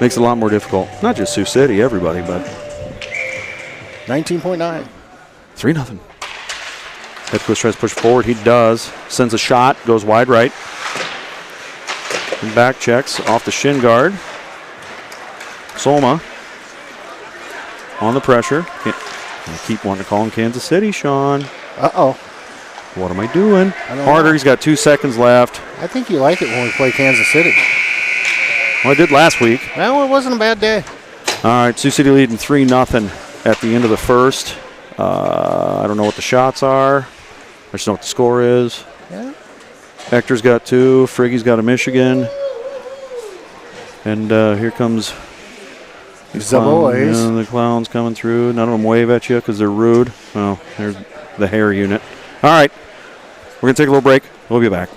S1: makes it a lot more difficult. Not just Sioux City, everybody, but
S3: 19.9.
S1: 3-0. Hedquist tries to push forward. He does. Sends a shot. Goes wide right. And back checks off the shin guard. Solma on the pressure. I keep wanting to call him Kansas City, Sean.
S3: Uh-oh.
S1: What am I doing?
S3: I don't
S1: Harder.
S3: know.
S1: He's got 2 seconds left.
S3: I think you like it when we play Kansas City.
S1: Well, I did last week.
S3: Well, it wasn't a bad day.
S1: All right, Sioux City leading 3-0 at the end of the first. I don't know what the shots are. I just know what the score is.
S3: Yeah.
S1: Hector's got 2. Friggy's got a Michigan. And here comes
S3: The boys.
S1: the clowns coming through. None of them wave at you because they're rude. Well, there's the hair unit. All right, we're going to take a little break. We'll be back.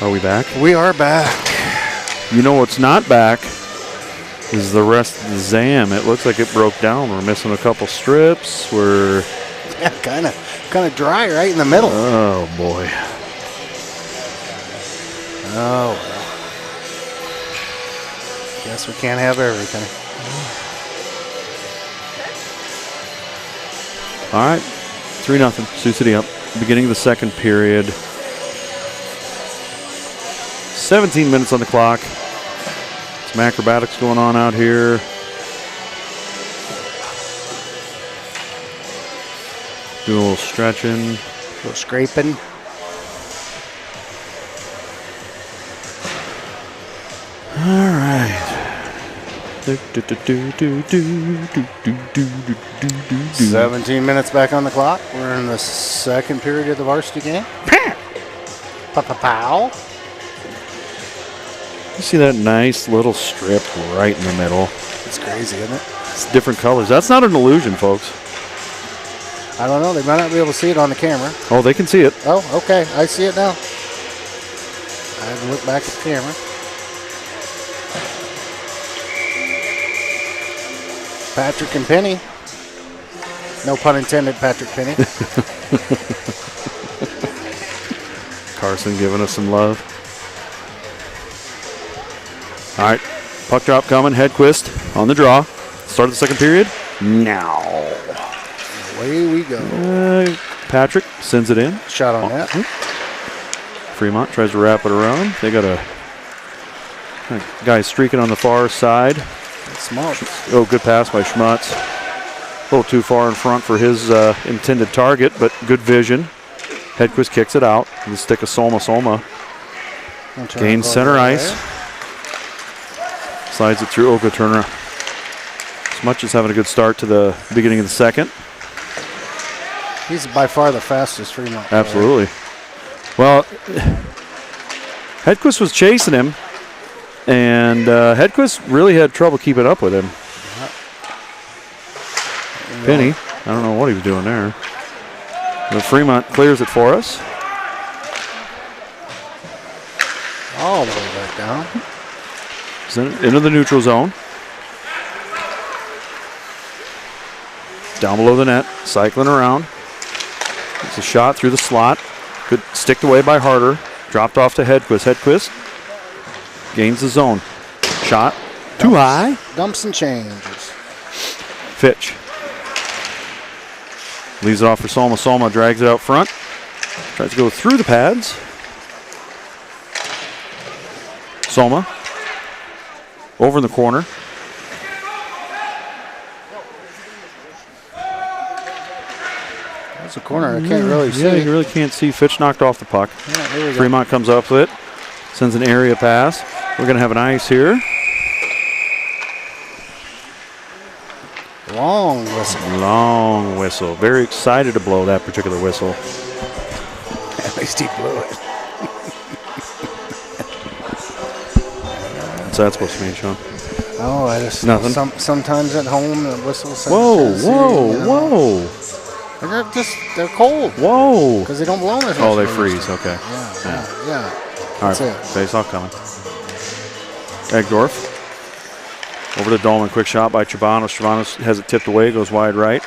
S1: Are we back?
S3: We are back.
S1: You know what's not back is the rest of the ZAM. It looks like it broke down. We're missing a couple strips. We're
S3: kind of dry right in the middle.
S1: oh boy.
S3: Oh, well. Guess we can't have everything.
S1: All right, 3-0. Sioux City up. Beginning of the second period. 17 minutes on the clock. Some acrobatics going on out here. Doing a little stretching.
S3: A little scraping.
S1: All right.
S3: 17 minutes back on the clock. We're in the second period of the varsity game. Pow.
S1: You see that nice little strip right in the middle?
S3: It's crazy, isn't it?
S1: It's different colors. That's not an illusion, folks.
S3: I don't know. They might not be able to see it on the camera.
S1: Oh, they can see it.
S3: Oh, okay. I see it now. I haven't looked back at the camera. Patrick and Penny. No pun intended, Patrick Penny.
S1: Carson giving us some love. All right, puck drop coming. Hedquist on the draw. Start of the second period. Now.
S3: Away we go.
S1: Patrick sends it in.
S3: Shot on that.
S1: Fremont tries to wrap it around. They got a guy streaking on the far side.
S3: Smart.
S1: Oh, good pass by Schmutz. A little too far in front for his intended target, but good vision. Hedquist kicks it out. The stick of Soma. Gains center ice. Slides it through Oka Turner. Smutz is having a good start to the beginning of the second.
S3: He's by far the fastest Fremont player.
S1: Absolutely. Well, Hedquist was chasing him, and Hedquist really had trouble keeping up with him. Penny, I don't know what he was doing there. But Fremont clears it for us.
S3: All the way back down.
S1: Into the neutral zone. Down below the net, cycling around. It's a shot through the slot. Good sticked away by Harder. Dropped off to Hedquist. Hedquist gains the zone. Shot. Too high.
S3: Dumps and changes.
S1: Fitch. Leaves it off for Soma. Soma drags it out front. Tries to go through the pads. Soma. Over in the corner.
S3: That's a corner. I can't really see.
S1: Yeah, you really can't see. Fitch knocked off the puck.
S3: Yeah, here we go.
S1: Fremont comes up with it. Sends an area pass. We're going to have an ice here.
S3: Long whistle.
S1: Long whistle. Very excited to blow that particular whistle.
S3: At least he blew it.
S1: What's that supposed to mean, Sean?
S3: Oh, I just
S1: Nothing.
S3: Sometimes at home the whistle says.
S1: Whoa.
S3: They're cold.
S1: Whoa.
S3: Because they don't blow as much.
S1: Oh, they
S3: as
S1: freeze.
S3: used to.
S1: Okay.
S3: Yeah.
S1: All right.
S3: That's it.
S1: Face off coming. Egdorf. Over to Dolman. Quick shot by Chabanos. Chabanos has it tipped away. Goes wide right.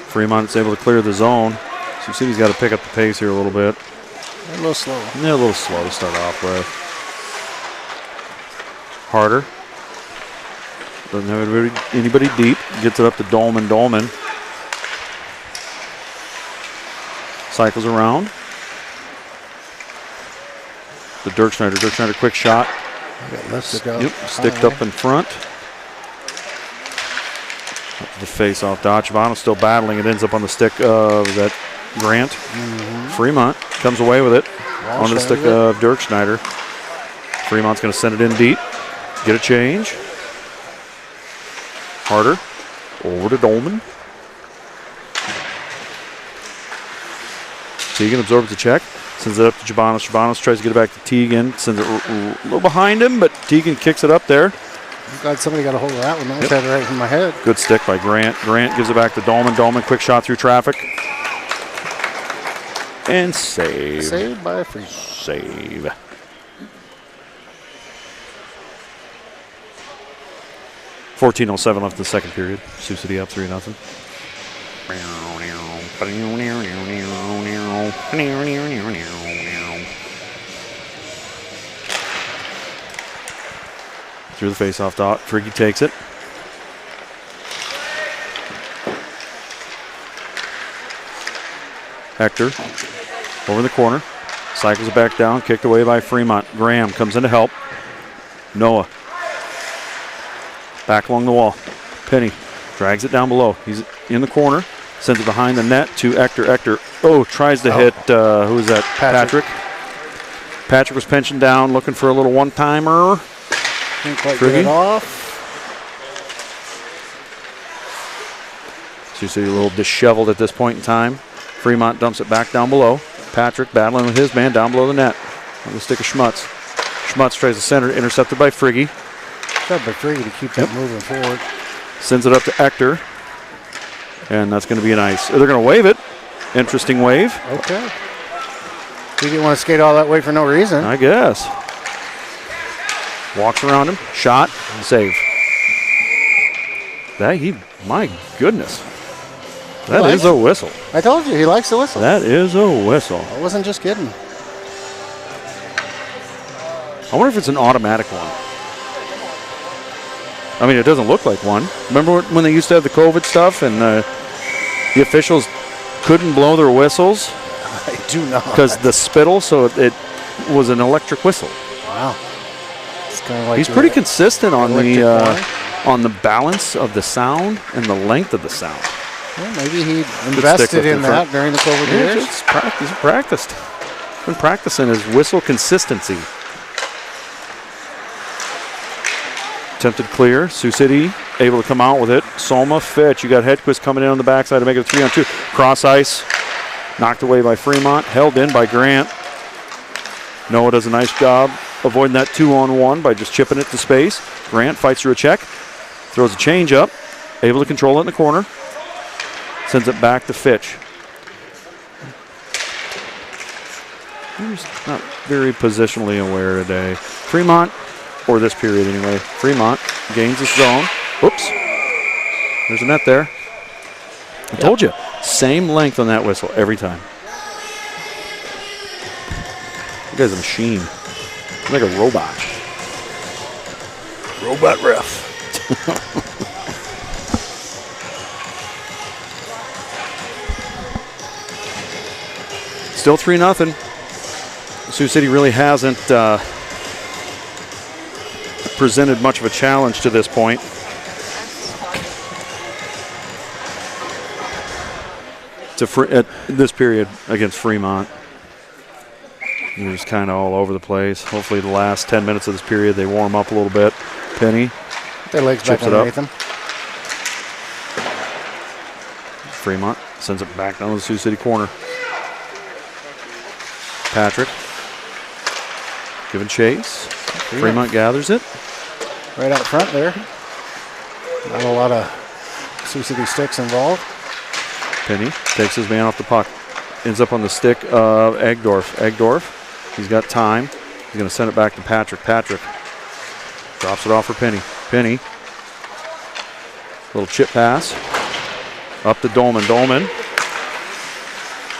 S1: Fremont's able to clear the zone. So you see he's got to pick up the pace here a little bit.
S3: They're a little slow.
S1: Yeah, a little slow to start off with. Harder. Doesn't have anybody deep. Gets it up to Dolman. Dolman cycles around. The Dirk Schneider. Dirk Schneider, quick shot.
S3: Lifted up.
S1: Yep, sticked up in front. The face-off dodge. Chavano still battling. It ends up on the stick of that Grant. Fremont comes away with it onto the stick of Dirk Schneider. Fremont's going to send it in deep. Get a change. Harder. Over to Dolman. Teagan absorbs the check. Sends it up to Chabanos. Chabanos tries to get it back to Teagan. Sends it a little behind him, but Teagan kicks it up there.
S3: I'm glad somebody got a hold of that one. I almost had it right in my head.
S1: Good stick by Grant. Grant gives it back to Dolman. Dolman, quick shot through traffic. And save.
S3: Saved by Fremont.
S1: Save. .14:07 left in the second period. Sioux City up 3-0. Through the face-off dot. Friggy takes it. Hector over the corner. Cycles it back down. Kicked away by Fremont. Graham comes in to help. Noah. Back along the wall. Penny drags it down below. He's in the corner. Sends it behind the net to Hector. Hector, tries to hit, who is that? Patrick. Patrick was pensioned down, looking for a little one-timer.
S3: Didn't quite get it off.
S1: So you see a little disheveled at this point in time. Fremont dumps it back down below. Patrick battling with his man down below the net. On the stick of Schmutz. Schmutz tries to center, intercepted by Friggy.
S3: Tried by Friggy to keep that moving forward.
S1: Sends it up to Hector. And that's going to be a nice. They're going to wave it. Interesting wave.
S3: Okay. He didn't want to skate all that way for no reason.
S1: I guess. Walks around him. Shot. Save. My goodness. That is a whistle.
S3: I told you, he likes the whistle.
S1: That is a whistle.
S3: I wasn't just kidding.
S1: I wonder if it's an automatic one. I mean, it doesn't look like one. Remember when they used to have the COVID stuff and the officials couldn't blow their whistles?
S3: I do not.
S1: Because the spittle, so it was an electric whistle.
S3: Wow. It's kind of like
S1: he's pretty consistent on the balance of the sound and the length of the sound.
S3: Well, maybe he invested in that during the COVID years.
S1: He's practiced. Been practicing his whistle consistency. Attempted clear. Sioux City able to come out with it. Soma, Fitch. You got Hedquist coming in on the backside to make it a 3-on-2. Cross ice. Knocked away by Fremont. Held in by Grant. Noah does a nice job avoiding that 2-on-1 by just chipping it to space. Grant fights through a check. Throws a change up. Able to control it in the corner. Sends it back to Fitch. He's not very positionally aware today. Fremont, or this period anyway, Fremont gains his zone. Oops. There's a net there. I told you, same length on that whistle every time. You guy's a machine. Like a robot. Robot ref. Still 3-0. Sioux City really hasn't presented much of a challenge to this point. At this period against Fremont. They're just kind of all over the place. Hopefully the last 10 minutes of this period they warm up a little bit. Penny.
S3: Their legs back underneath them.
S1: Fremont sends it back down to the Sioux City corner. Patrick giving chase. Fremont gathers it.
S3: Right out front there. Not a lot of Sioux City sticks involved.
S1: Penny takes his man off the puck. Ends up on the stick of Egdorf. Egdorf, he's got time. He's going to send it back to Patrick. Patrick drops it off for Penny. Penny, little chip pass. Up to Dolman. Dolman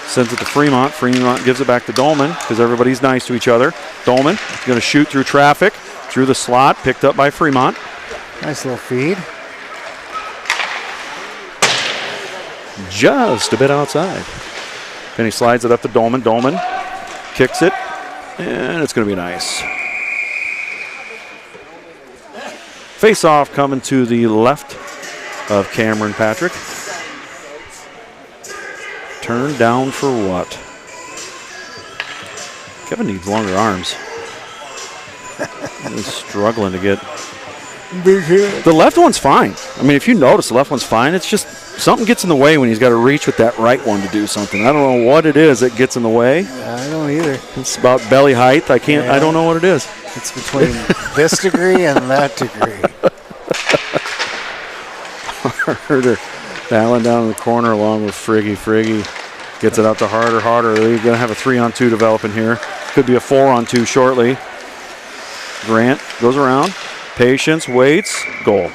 S1: sends it to Fremont. Fremont gives it back to Dolman because everybody's nice to each other. Dolman is going to shoot through traffic, through the slot, picked up by Fremont.
S3: Nice little feed.
S1: Just a bit outside. Penny slides it up to Dolman. Dolman kicks it, and it's going to be nice. Face-off coming to the left of Cameron Patrick. Turned down for what? Kevin needs longer arms. He's struggling to get.
S3: Big hit.
S1: The left one's fine. I mean, if you notice, the left one's fine. It's just something gets in the way when he's got to reach with that right one to do something. I don't know what it is that gets in the way.
S3: I don't either.
S1: It's about belly height. I don't know what it is.
S3: It's between this degree and that degree.
S1: Herder battling down in the corner along with Friggy. Friggy Gets it out to Harder. They're going to have a 3-on-2 developing here. Could be a 4-on-2 shortly. Grant goes around. Patience, waits, goal.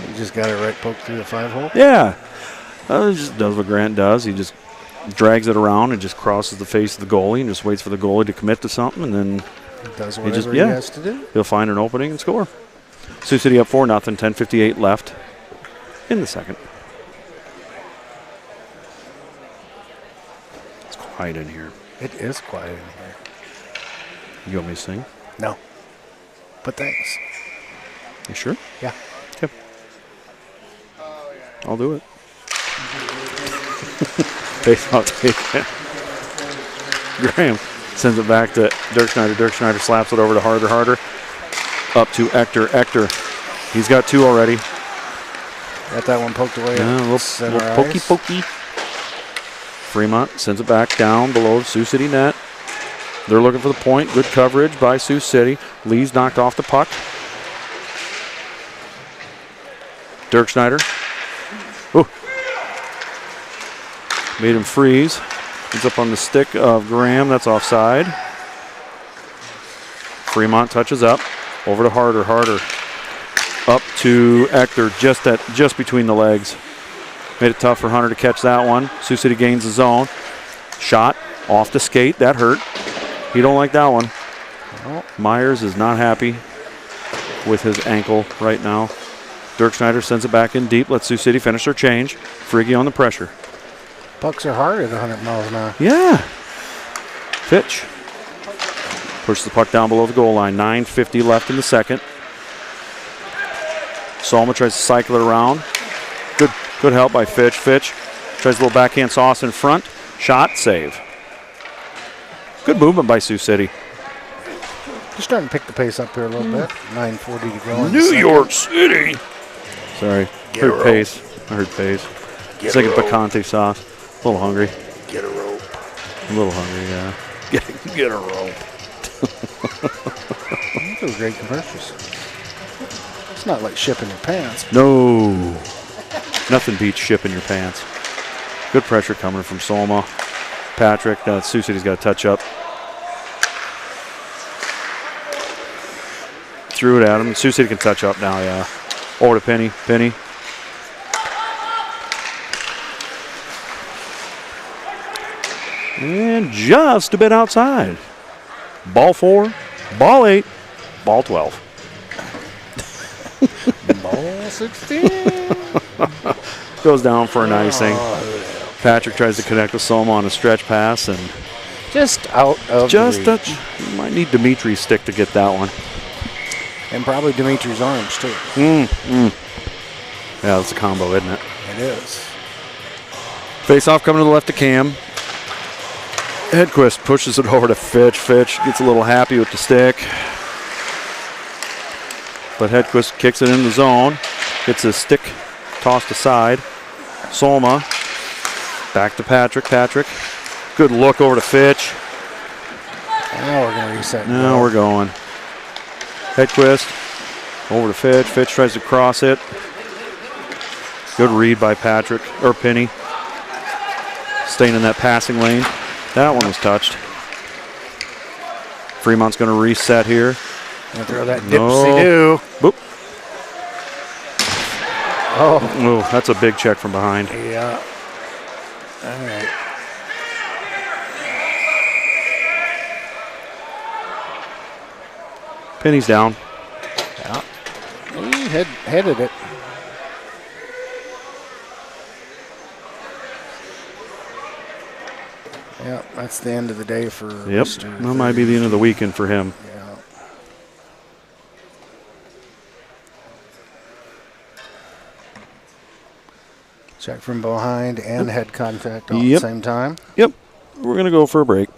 S3: You just got it right poked through the 5-hole?
S1: Yeah. He just does what Grant does. He just drags it around and just crosses the face of the goalie and just waits for the goalie to commit to something, and then
S3: Does whatever he has to do.
S1: he'll find an opening and score. Sioux City up 4-0, 10:58 left in the second. It's quiet in here.
S3: It is quiet in here.
S1: You want me to sing?
S3: No. But thanks.
S1: You sure?
S3: Yeah.
S1: Okay. I'll do it. Face off taken. Graham sends it back to Dirk Schneider. Dirk Schneider slaps it over to Harder. Up to Ector. He's got 2 already.
S3: Got that one poked away.
S1: Yeah, a little pokey. Fremont sends it back down below the Sioux City net. They're looking for the point. Good coverage by Sioux City. Lee's knocked off the puck. Dirk Schneider. Ooh. Made him freeze. It's up on the stick of Graham. That's offside. Fremont touches up. Over to Harder. Up to Ector, just between the legs. Made it tough for Hunter to catch that one. Sioux City gains the zone. Shot off the skate. That hurt. He don't like that one.
S3: Oh.
S1: Myers is not happy with his ankle right now. Dirk Schneider sends it back in deep. Lets Sioux City finish their change. Friggy on the pressure.
S3: Pucks are hard at 100 miles an hour.
S1: Yeah. Fitch. Pushes the puck down below the goal line. 9:50 left in the second. Solma tries to cycle it around. Good help by Fitch. Fitch tries a little backhand sauce in front. Shot, save. Good movement by Sioux City.
S3: Just starting to pick the pace up here a little bit. 9:40 to go.
S1: New York City. Sorry. I heard pace. It's like a picante sauce. A little hungry.
S3: Get a rope.
S1: A little hungry, yeah. Get a rope.
S3: Those are great commercials. It's not like shipping your pants.
S1: No. Nothing beats shipping your pants. Good pressure coming from Solma. Patrick. Sioux City's got to touch up. Threw it at him. Sioux City can touch up now, yeah. Over to Penny. And just a bit outside. Ball 4, ball 8, ball 12.
S3: Ball 16.
S1: Goes down for an icing. Patrick tries to connect with Soma on a stretch pass, and
S3: Just out of reach.
S1: Might need Dimitri's stick to get that one.
S3: And probably Dimitri's arms, too.
S1: Yeah, that's a combo, isn't it?
S3: It is.
S1: Face off coming to the left to Cam. Hedquist pushes it over to Fitch. Fitch gets a little happy with the stick. But Hedquist kicks it in the zone. Gets his stick tossed aside. Solma. Back to Patrick. Good look over to Fitch.
S3: Now we're going to reset.
S1: Now we're going. Hedquist over to Fitch. Fitch tries to cross it. Good read by Patrick, or Penny. Staying in that passing lane. That one was touched. Fremont's going to reset here.
S3: Gonna throw that dipsy-doo.
S1: Boop.
S3: Oh,
S1: That's a big check from behind.
S3: yeah. All right.
S1: Penny's down.
S3: Yeah. He headed it. Yeah, that's the end of the day for
S1: Yep.
S3: Mr.
S1: That might be the end of the weekend for him.
S3: Yeah. Check from behind and head contact all at the
S1: Yep.
S3: same time.
S1: Yep. We're going to go for a break.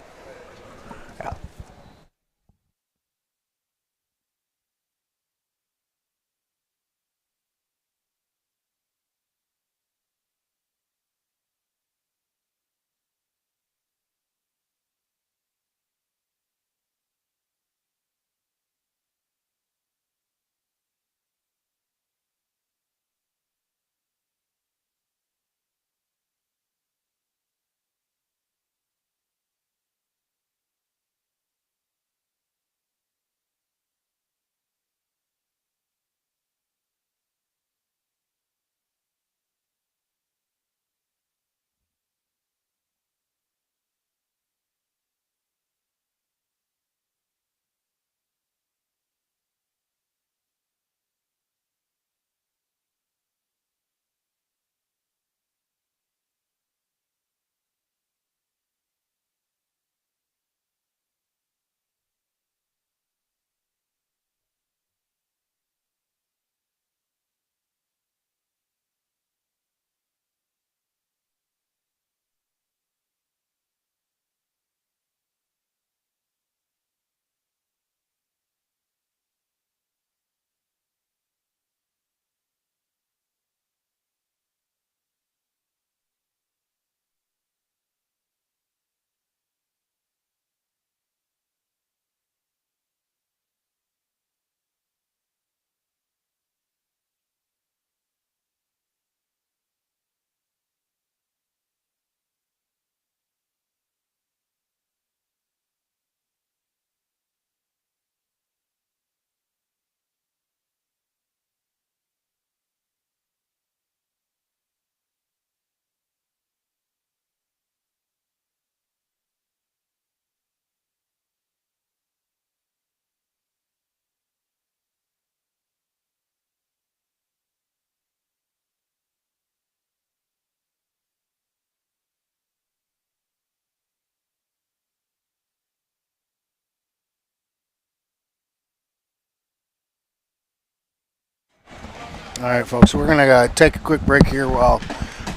S3: All right, folks. We're gonna take a quick break here while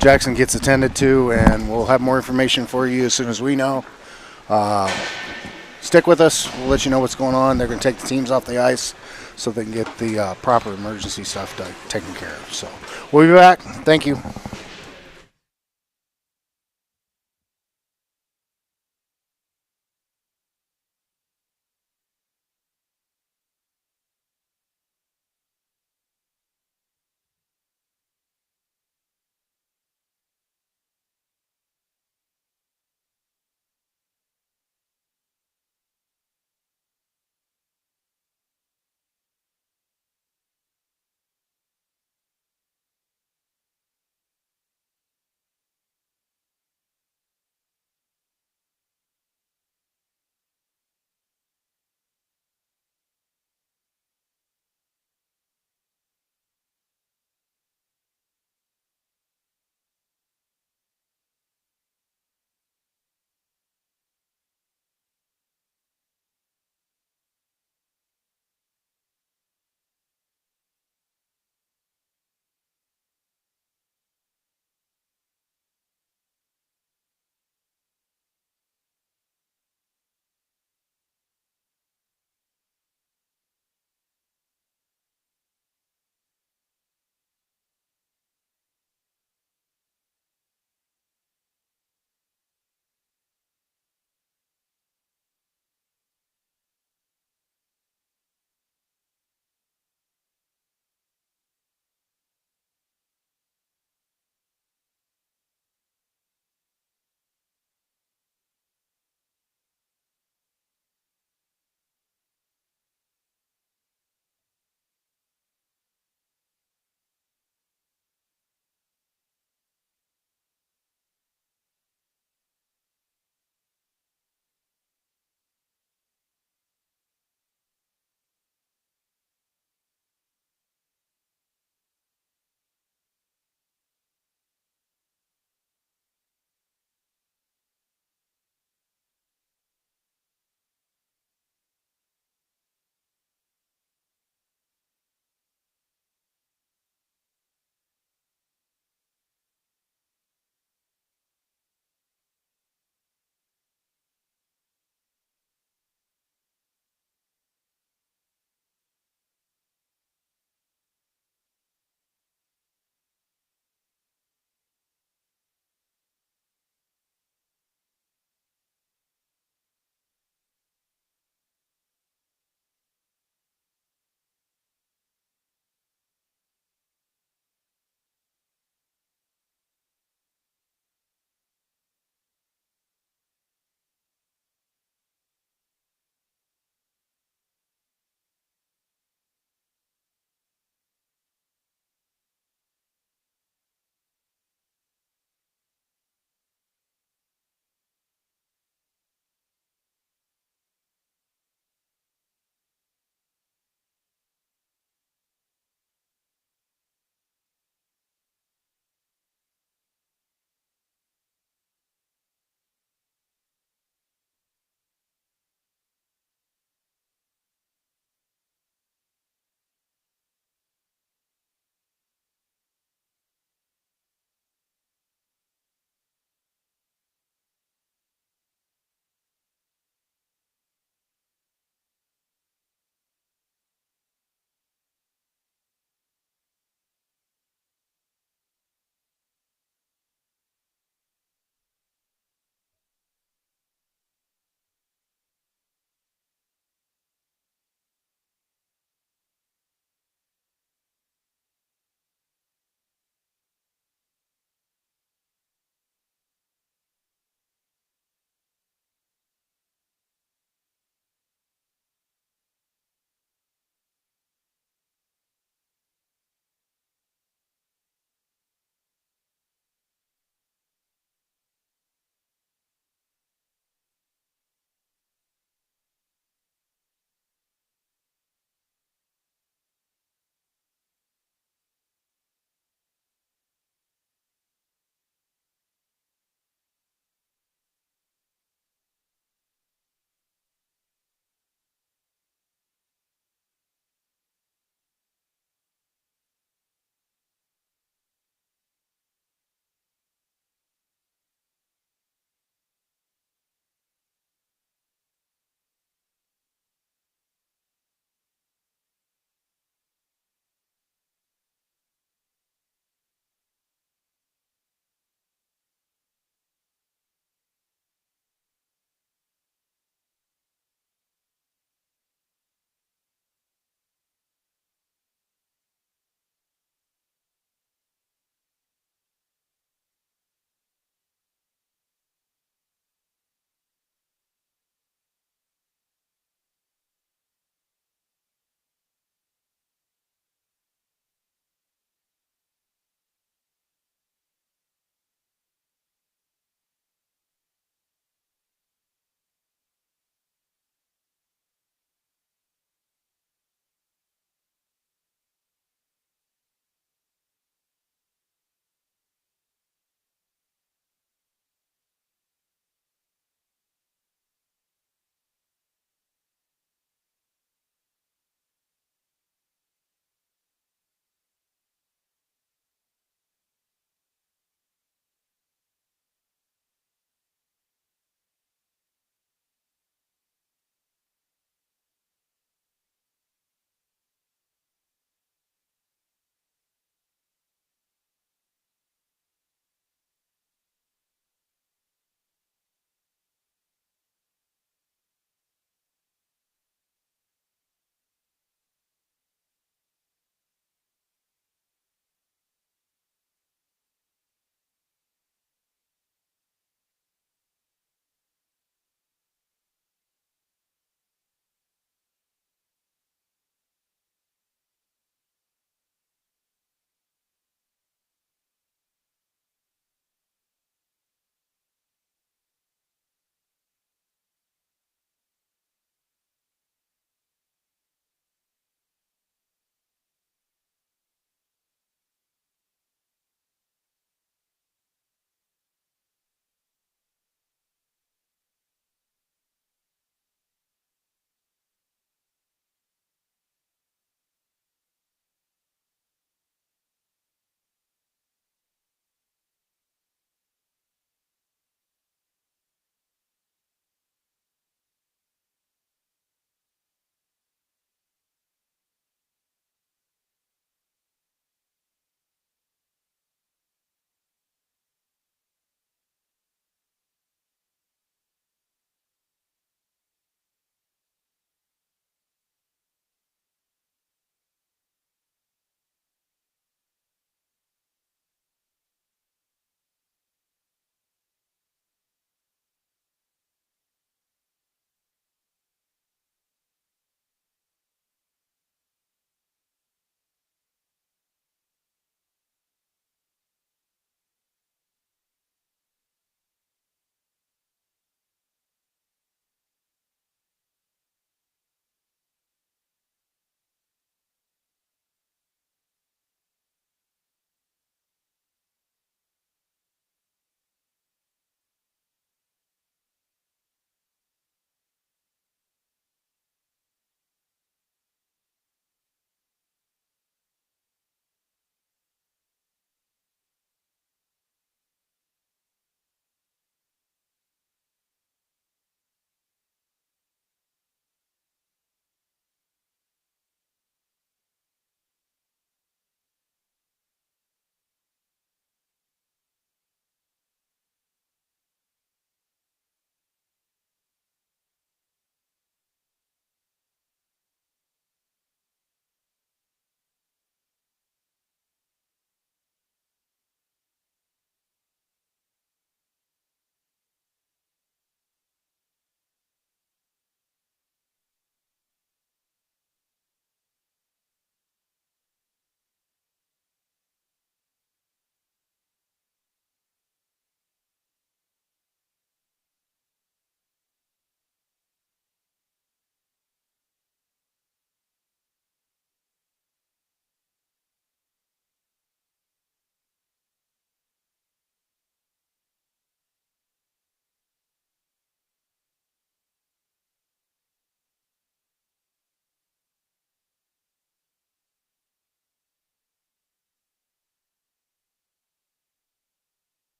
S3: Jackson gets attended to, and we'll have more information for you as soon as we know. Stick with us. We'll let you know what's going on. They're gonna take the teams off the ice so they can get the proper emergency stuff taken care of. So we'll be back. Thank you.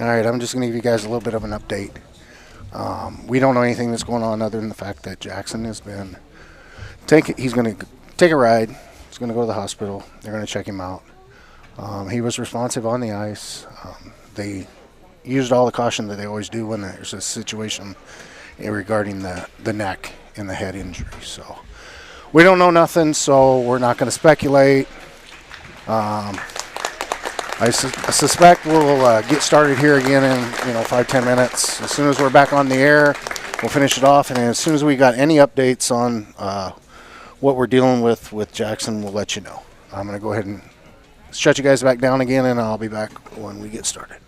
S3: All right, I'm just going to give you guys a little bit of an update. We don't know anything that's going on other than the fact that Jackson has been he's going to take a ride. He's going to go to the hospital. They're going to check him out. He was responsive on the ice. They used all the caution that they always do when there's a situation regarding the neck and the head injury. So we don't know nothing, so we're not going to speculate. I suspect we'll get started here again in 5-10 minutes. As soon as we're back on the air, we'll finish it off, and as soon as we got any updates on what we're dealing with Jackson, we'll let you know. I'm going to go ahead and shut you guys back down again, and I'll be back when we get started.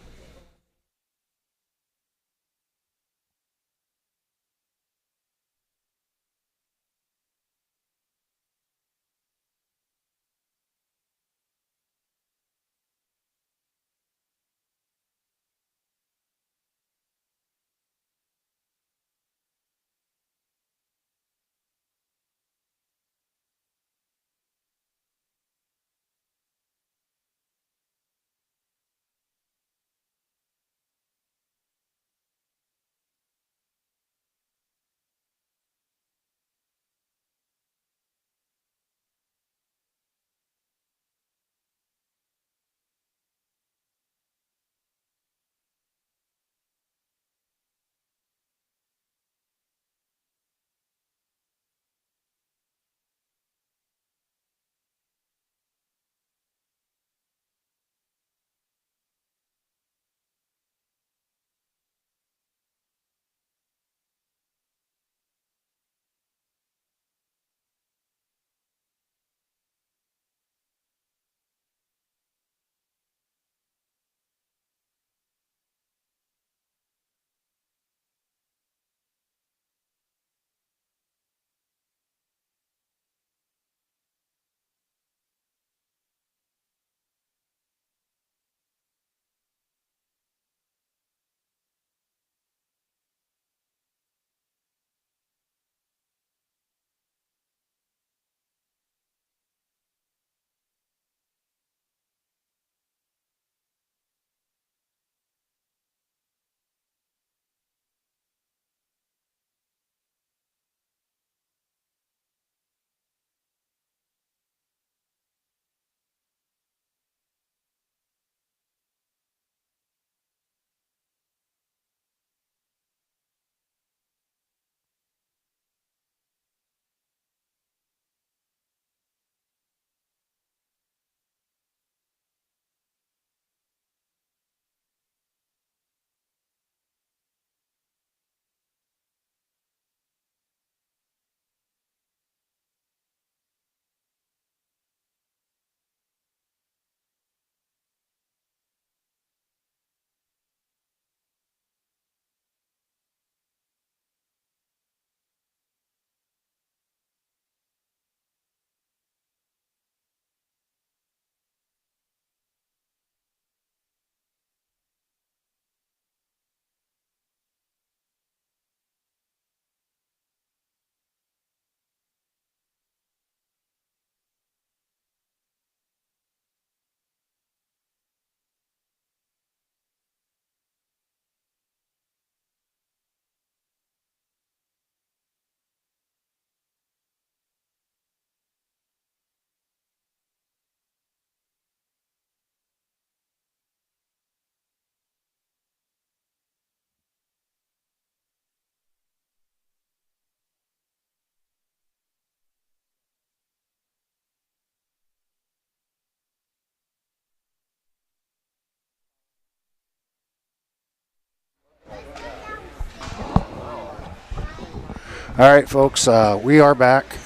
S3: All right, folks, we are back.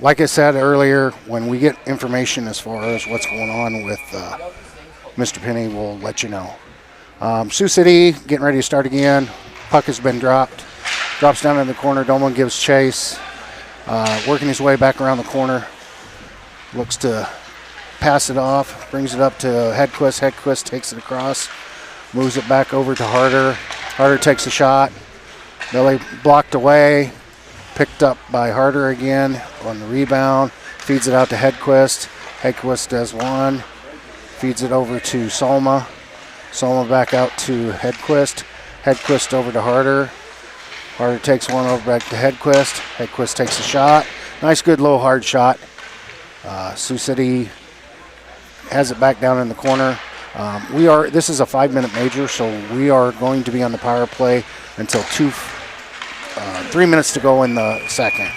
S3: Like I said earlier, when we get information as far as what's going on with Mr. Penny, we'll let you know. Sioux City getting ready to start again. Puck has been dropped. Drops down in the corner. Dolman gives chase. Working his way back around the corner. Looks to pass it off. Brings it up to Hedquist. Hedquist takes it across. Moves it back over to Harder. Harder takes a shot. Billy blocked away. Picked up by Harder again on the rebound. Feeds it out to Hedquist. Hedquist does one. Feeds it over to Salma. Soma back out to Hedquist. Hedquist over to Harder. Harder takes one over back to Hedquist. Hedquist takes a shot. Nice, good, low, hard shot. Sioux City has it back down in the corner. This is a 5-minute major, so we are going to be on the power play until 3 minutes to go in the second.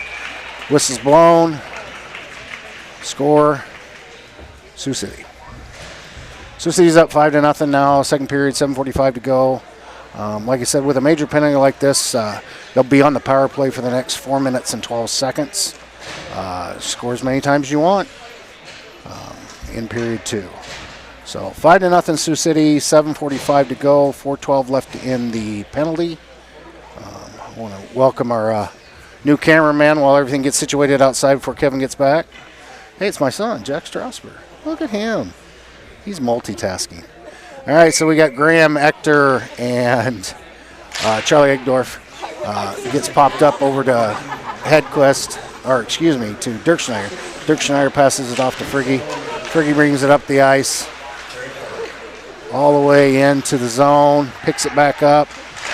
S3: Whistle's blown. Score, Sioux City. Sioux City's up 5-0 now. Second period, 7:45 to go. Like I said, with a major penalty like this, they'll be on the power play for the next 4 minutes and 12 seconds. Score as many times as you want in period 2. So 5-0 Sioux City, 7:45 to go, 4:12 left in the penalty. I want to welcome our new cameraman while everything gets situated outside before Kevin gets back. Hey, it's my son, Jack Strasberg. Look at him. He's multitasking. All right, so we got Graham, Ector, and Charlie Egdorf. Gets popped up over to Hedquist, to Dirk Schneider. Dirk Schneider passes it off to Frigge. Frigge brings it up the ice, all the way into the zone, picks it back up,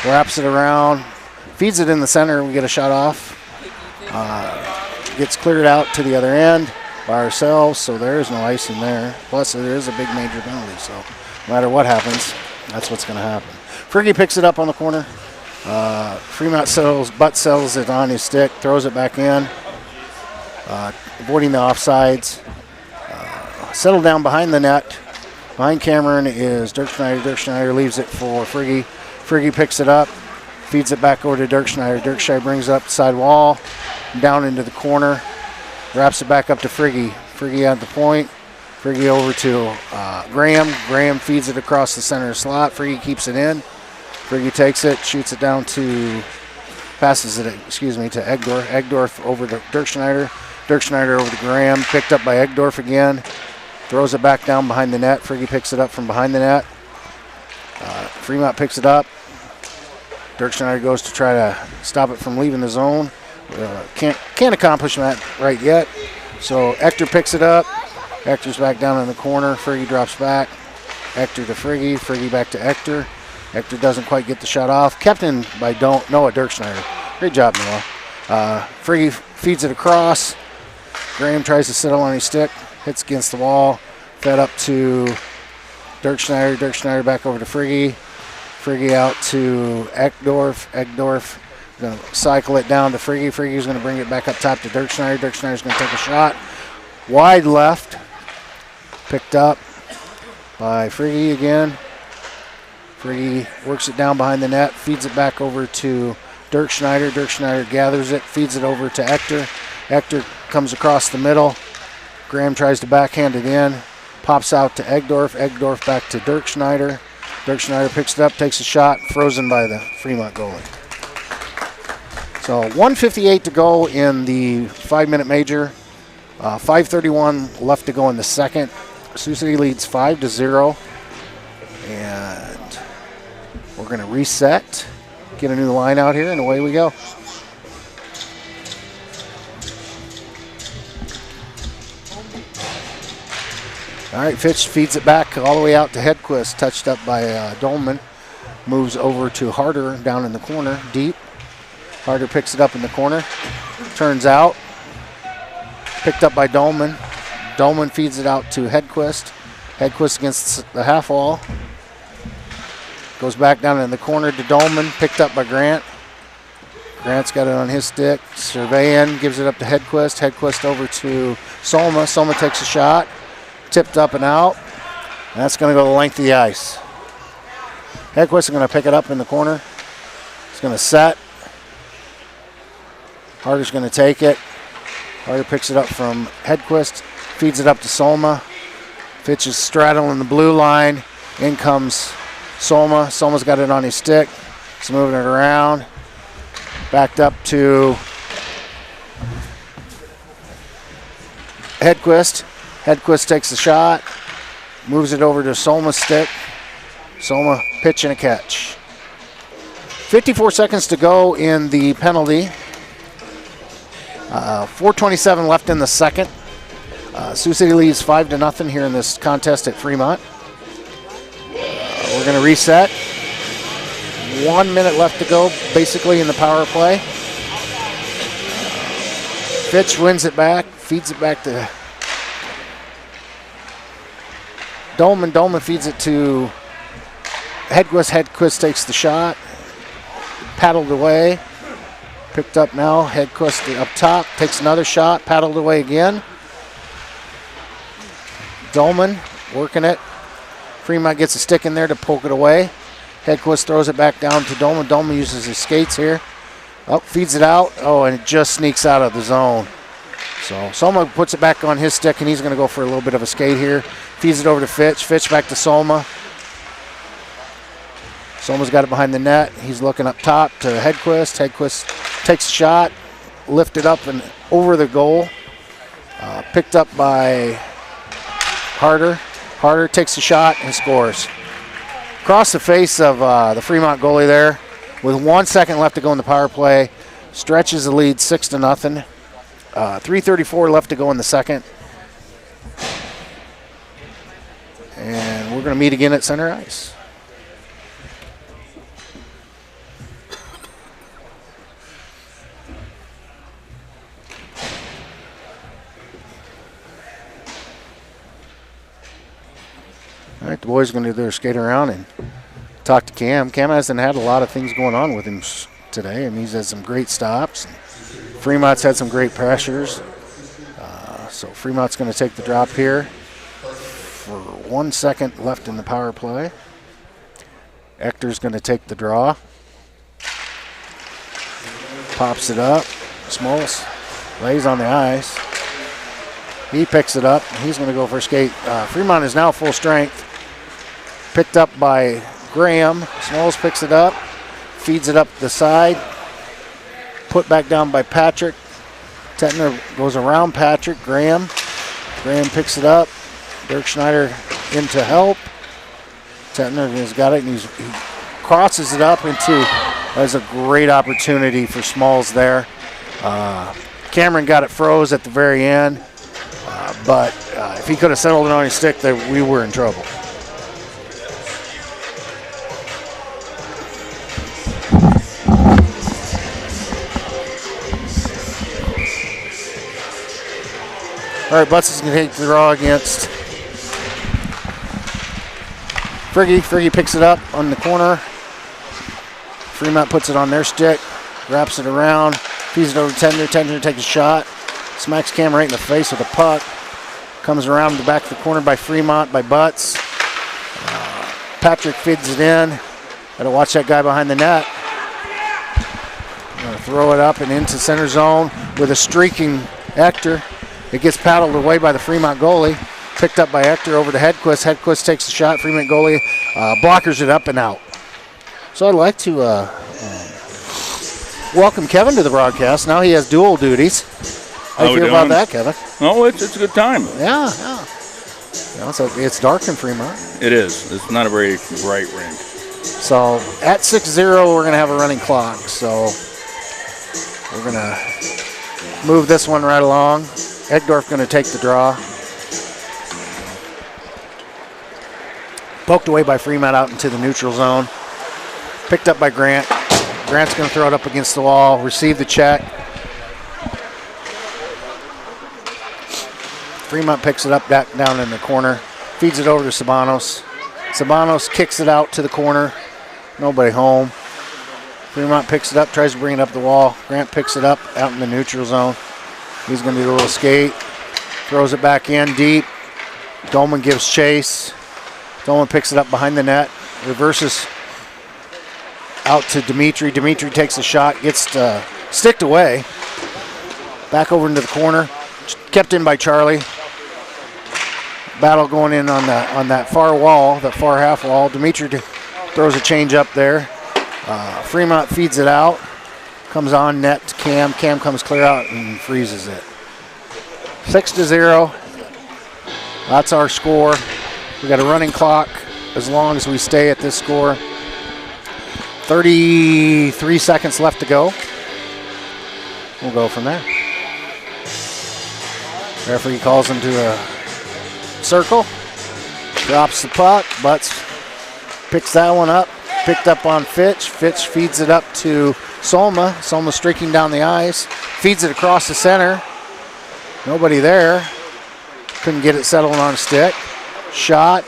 S3: wraps it around, feeds it in the center, and we get a shot off. Gets cleared out to the other end by ourselves, so there is no ice in there. Plus, there is a big major penalty, so no matter what happens, that's what's going to happen. Frigge picks it up on the corner. Fremont settles it on his stick, throws it back in, avoiding the offsides. Settled down behind the net. Behind Cameron is Dirk Schneider. Dirk Schneider leaves it for Frigge. Frigge picks it up, feeds it back over to Dirk Schneider. Dirk Schneider brings it up the side wall, down into the corner, wraps it back up to Frigge. Frigge at the point. Frigge over to Graham. Graham feeds it across the center slot. Frigge keeps it in. Frigge takes it, shoots it down passes it, to Egdorf. Egdorf over to Dirk Schneider. Dirk Schneider over to Graham. Picked up by Egdorf again. Throws it back down behind the net. Frigge picks it up from behind the net. Fremont picks it up. Dirk Schneider goes to try to stop it from leaving the zone. Can't accomplish that right yet. So Ector picks it up. Ector's back down in the corner. Frigge drops back. Ector to Frigge. Frigge back to Ector. Ector doesn't quite get the shot off. Kept in by Noah Dirk Schneider. Great job, Noah. Frigge feeds it across. Graham tries to settle on his stick. Hits against the wall. Fed up to Dirk Schneider. Dirk Schneider back over to Frigge. Frigge out to Egdorf. Egdorf going to cycle it down to Frigge. Frigge's going to bring it back up top to Dirk Schneider. Dirk Schneider's going to take a shot. Wide left. Picked up by Frigge again. Frigge works it down behind the net. Feeds it back over to Dirk Schneider. Dirk Schneider gathers it. Feeds it over to Ector. Ector comes across the middle. Graham tries to backhand it in. Pops out to Egdorf. Egdorf back to Dirk Schneider. Dirk Schneider picks it up, takes a shot, frozen by the Fremont goalie. So 1:58 to go in the 5-minute major. 5:31 left to go in the second. Sioux City leads 5-0. And we're going to reset, get a new line out here, and away we go. All right, Fitch feeds it back all the way out to Hedquist, touched up by Dolman. Moves over to Harder down in the corner, deep. Harder picks it up in the corner, turns out. Picked up by Dolman. Dolman feeds it out to Hedquist. Hedquist against the half wall. Goes back down in the corner to Dolman, picked up by Grant. Grant's got it on his stick. Surveying, gives it up to Hedquist. Hedquist over to Soma. Soma takes a shot. Tipped up and out. And that's going to go the length of the ice. Hedquist is going to pick it up in the corner. He's going to set. Harder's going to take it. Harder picks it up from Hedquist. Feeds it up to Soma. Fitch is straddling the blue line. In comes Soma. Soma's got it on his stick. He's moving it around. Backed up to Hedquist. Hedquist takes the shot, moves it over to Soma's stick. Soma pitch and a catch. 54 seconds to go in the penalty. 4:27 left in the second. Sioux City leads 5-0 here in this contest at Fremont. we're going to reset. 1 minute left to go, basically, in the power play. Fitch wins it back, feeds it back to Dolman. Dolman feeds it to Hedquist. Hedquist takes the shot. Paddled away. Picked up now. Hedquist up top. Takes another shot. Paddled away again. Dolman working it. Fremont gets a stick in there to poke it away. Hedquist throws it back down to Dolman. Dolman uses his skates here. Oh, feeds it out. Oh, and it just sneaks out of the zone. So Soma puts it back on his stick, and he's going to go for a little bit of a skate here. Feeds it over to Fitch. Fitch back to Soma. Soma's got it behind the net. He's looking up top to Hedquist. Hedquist takes a shot, lifted up and over the goal. Picked up by Harder. Harder takes a shot and scores. Across the face of the Fremont goalie there, with 1 second left to go in the power play, stretches the lead 6-0. 3:34 left to go in the second. And we're going to meet again at center ice. All right, the boys are going to do their skate around and talk to Cam. Cam hasn't had a lot of things going on with him today. I mean, he's had some great stops. Fremont's had some great pressures. So Fremont's going to take the drop here for 1 second left in the power play. Ector's going to take the draw. Pops it up. Smalls lays on the ice. He picks it up. He's going to go for a skate. Fremont is now full strength. Picked up by Graham. Smalls picks it up. Feeds it up the side. Put back down by Patrick. Tettner goes around Patrick. Graham picks it up. Dirk Schneider in to help. Tettner has got it, and he crosses it up into. That's a great opportunity for Smalls there. Cameron got it froze at the very end, but if he could have settled it on his stick, we were in trouble. All right, Butts is going to take the draw against Friggy. Friggy picks it up on the corner. Fremont puts it on their stick, wraps it around, feeds it over to Tender. Tender takes a shot, smacks Cam right in the face with a puck. Comes around the back of the corner by Fremont, by Butts. Patrick feeds it in. Got to watch that guy behind the net. Gonna throw it up and into center zone with a streaking Ector. It gets paddled away by the Fremont goalie. Picked up by Ector over to Hedquist. Hedquist takes the shot. Fremont goalie blockers it up and out. So I'd like to welcome Kevin to the broadcast. Now he has dual duties. How do you feel about that, Kevin?
S4: Oh, it's a good time.
S3: Yeah. It's dark in Fremont.
S4: It is. It's not a very bright rink.
S3: So at 6-0, we're going to have a running clock. So we're going to move this one right along. Egdorf going to take the draw. Poked away by Fremont out into the neutral zone. Picked up by Grant. Grant's going to throw it up against the wall. Receive the check. Fremont picks it up back down in the corner. Feeds it over to Sabanos. Sabanos kicks it out to the corner. Nobody home. Fremont picks it up, tries to bring it up the wall. Grant picks it up out in the neutral zone. He's going to do a little skate. Throws it back in deep. Dolman gives chase. Dolman picks it up behind the net. Reverses out to Dimitri. Dimitri takes a shot. Gets sticked away. Back over into the corner. Kept in by Charlie. Battle going in on that far wall, that far half wall. Dimitri throws a change up there. Fremont feeds it out. Comes on net to Cam. Cam comes clear out and freezes it. 6-0. That's our score. We got a running clock as long as we stay at this score. 33 seconds left to go. We'll go from there. Referee calls him to a circle. Drops the puck. Butts picks that one up. Picked up on Fitch. Fitch feeds it up to Soma. Soma streaking down the ice. Feeds it across the center. Nobody there. Couldn't get it settled on a stick. Shot.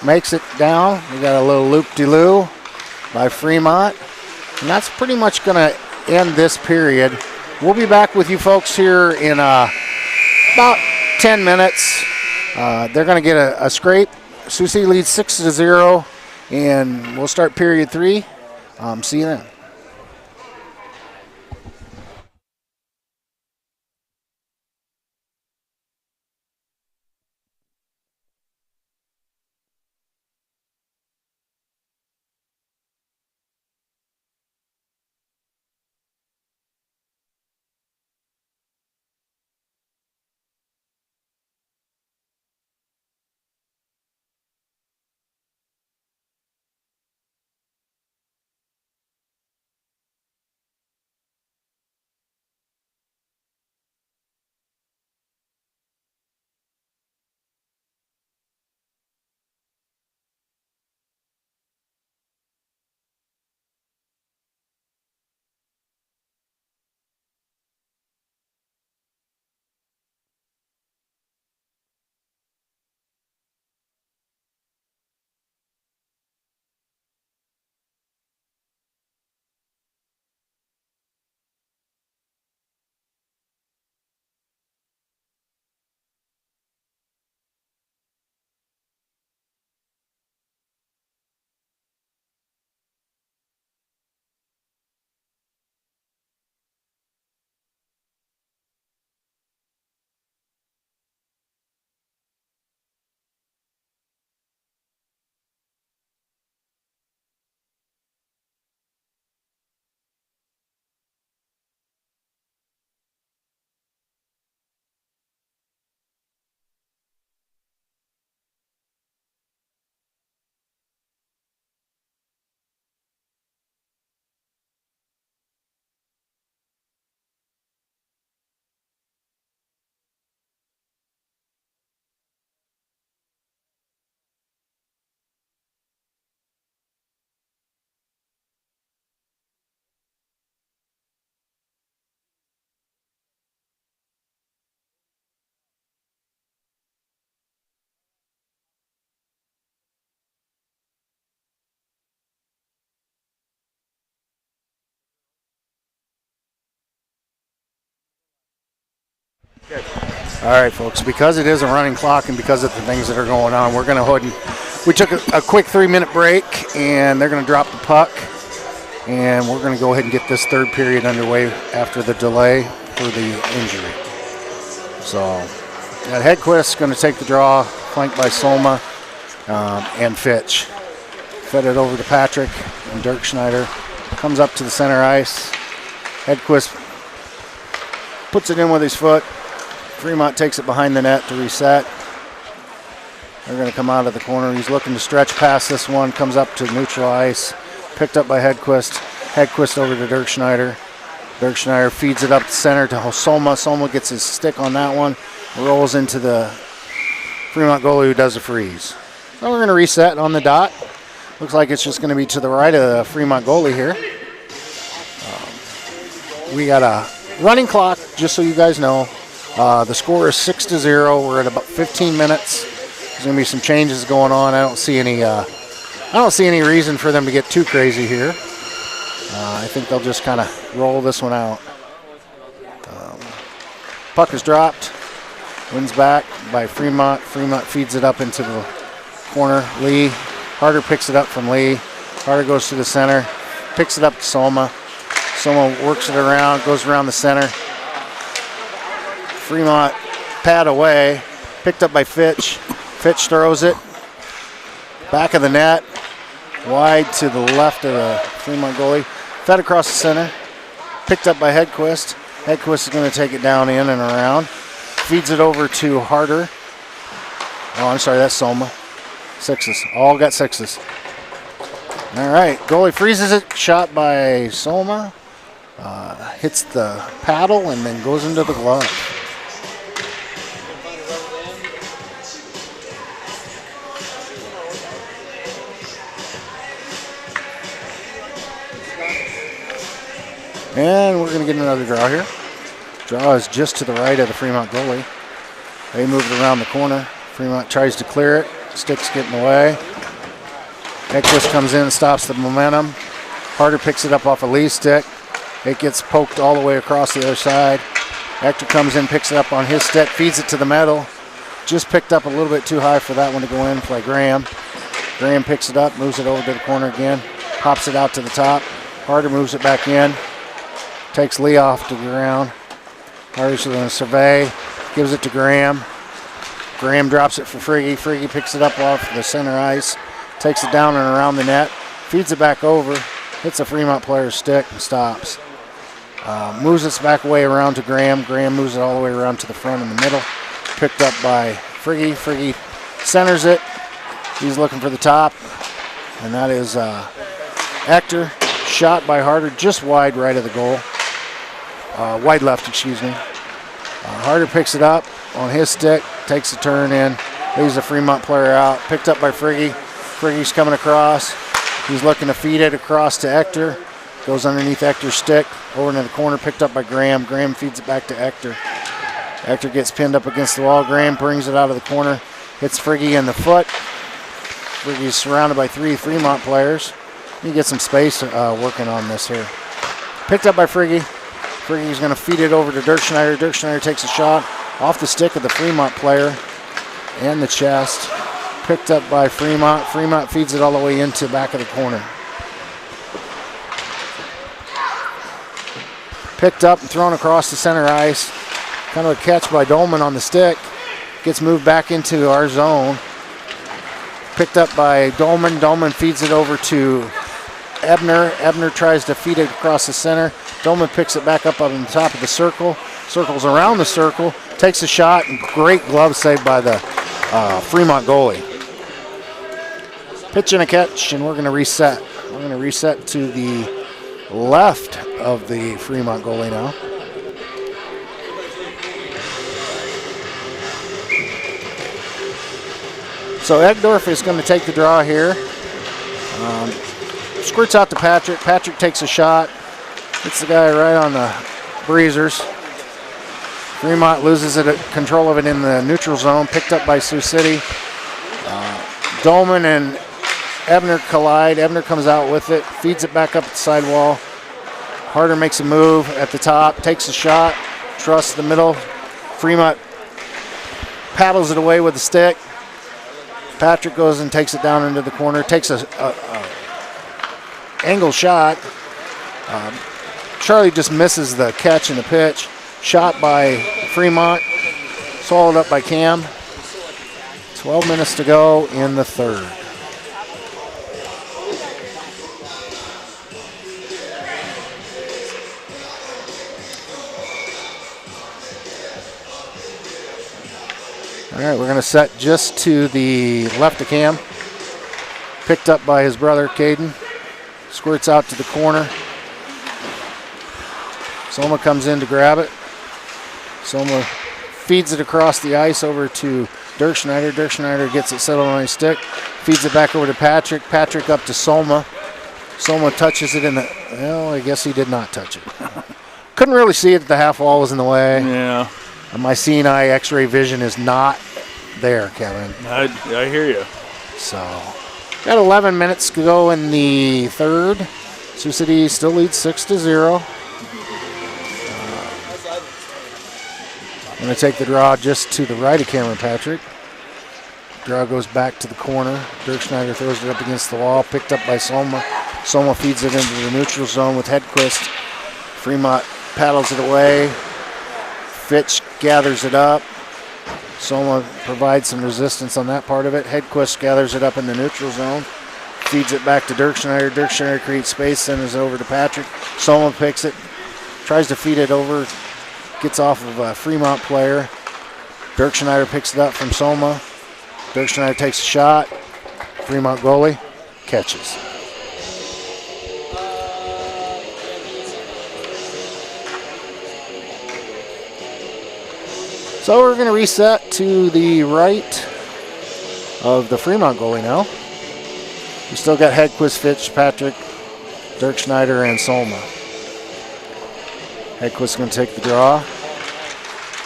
S3: Makes it down. We got a little loop-de-loo by Fremont. And that's pretty much going to end this period. We'll be back with you folks here in about 10 minutes. They're going to get a scrape. Sioux City leads 6-0, and we'll start period 3. See you then. All right, folks, because it is a running clock and because of the things that are going on, we're going to hold. We took a quick 3-minute break, and they're going to drop the puck, and we're going to go ahead and get this third period underway after the delay for the injury. So, Hedquist's going to take the draw, flanked by Soma and Fitch. Fed it over to Patrick, and Dirk Schneider comes up to the center ice. Hedquist puts it in with his foot. Fremont takes it behind the net to reset. They're going to come out of the corner. He's looking to stretch past this one. Comes up to neutral ice. Picked up by Hedquist. Hedquist over to Dirk Schneider. Dirk Schneider feeds it up the center to Soma. Soma gets his stick on that one. Rolls into the Fremont goalie who does a freeze. So we're going to reset on the dot. Looks like it's just going to be to the right of the Fremont goalie here. We got a running clock, just so you guys know. The score is 6-0. We're at about 15 minutes. There's going to be some changes going on. I don't see any reason for them to get too crazy here. I think they'll just kind of roll this one out. Puck is dropped. Wins back by Fremont. Fremont feeds it up into the corner. Lee. Harder picks it up from Lee. Harder goes to the center. Picks it up to Soma. Soma works it around, goes around the center. Fremont pad away. Picked up by Fitch. Fitch throws it. Back of the net. Wide to the left of the Fremont goalie. Fed across the center. Picked up by Hedquist. Hedquist is going to take it down in and around. Feeds it over to Harder. Oh, I'm sorry, that's Soma. Sixes. All got sixes. All right, goalie freezes it. Shot by Soma. Hits the paddle and then goes into the glove. And we're going to get another draw here. Draw is just to the right of the Fremont goalie. They move it around the corner. Fremont tries to clear it. Stick's getting away. Hedquist comes in and stops the momentum. Harder picks it up off a Lee's stick. It gets poked all the way across the other side. Hector comes in, picks it up on his stick, feeds it to the middle. Just picked up a little bit too high for that one to go in by Graham. Graham picks it up, moves it over to the corner again, pops it out to the top. Harder moves it back in, takes Lee off to the ground. Harder's going to survey, gives it to Graham. Graham drops it for Friggy. Friggy picks it up off the center ice, takes it down and around the net, feeds it back over, hits a Fremont player's stick and stops. Moves it back way around to Graham. Graham moves it all the way around to the front in the middle. Picked up by Friggy. Friggy centers it. He's looking for the top. And that is Hector. Shot by Harder just wide right of the goal. Wide left, excuse me. Harder picks it up on his stick. Takes a turn in. Leaves the Fremont player out. Picked up by Friggy. Friggy's coming across. He's looking to feed it across to Hector. Goes underneath Hector's stick, over into the corner, picked up by Graham. Graham feeds it back to Hector. Hector gets pinned up against the wall. Graham brings it out of the corner, hits Friggy in the foot. Friggy's surrounded by 3 Fremont players. He gets some space working on this here. Picked up by Friggy. Friggy's going to feed it over to Dirk Schneider. Dirk Schneider takes a shot off the stick of the Fremont player and the chest. Picked up by Fremont. Fremont feeds it all the way into the back of the corner. Picked up and thrown across the center ice. Kind of a catch by Dolman on the stick. Gets moved back into our zone. Picked up by Dolman. Dolman feeds it over to Ebner. Ebner tries to feed it across the center. Dolman picks it back up on the top of the circle. Circles around the circle. Takes a shot. And great glove save by the Fremont goalie. Pitch and a catch, and we're going to reset. We're going to reset to the left of the Fremont goalie now. So Egdorf is going to take the draw here. Squirts out to Patrick. Patrick takes a shot. Hits the guy right on the breezers. Fremont loses control of it in the neutral zone. Picked up by Sioux City. Dolman and Ebner collide. Ebner comes out with it. Feeds it back up the sidewall. Harder makes a move at the top. Takes a shot. Trusts the middle. Fremont paddles it away with the stick. Patrick goes and takes it down into the corner. Takes a angle shot. Charlie just misses the catch and the pitch. Shot by Fremont. Swallowed up by Cam. 12 minutes to go in the third. All right, we're going to set just to the left of Cam. Picked up by his brother, Caden. Squirts out to the corner. Soma comes in to grab it. Soma feeds it across the ice over to Dirk Schneider. Dirk Schneider gets it settled on his stick. Feeds it back over to Patrick. Patrick up to Soma. Soma touches it in the... Well, I guess he did not touch it. Couldn't really see it. The half wall was in the way.
S4: Yeah.
S3: And my seeing eye X-ray vision is not there, Kevin.
S4: I hear you.
S3: So, got 11 minutes to go in the third. Sioux City still leads 6-0. I'm going to take the draw just to the right of Cameron Patrick. Draw goes back to the corner. Dirk Schneider throws it up against the wall. Picked up by Soma. Soma feeds it into the neutral zone with Hedquist. Fremont paddles it away. Fitch gathers it up. Soma provides some resistance on that part of it. Hedquist gathers it up in the neutral zone. Feeds it back to Dirk Schneider. Dirk Schneider creates space, sends it over to Patrick. Soma picks it. Tries to feed it over. Gets off of a Fremont player. Dirk Schneider picks it up from Soma. Dirk Schneider takes a shot. Fremont goalie catches. So we're going to reset to the right of the Fremont goalie now. We still got Hedquist, Fitch, Patrick, Dirk Schneider, and Soma. Hedquist's going to take the draw.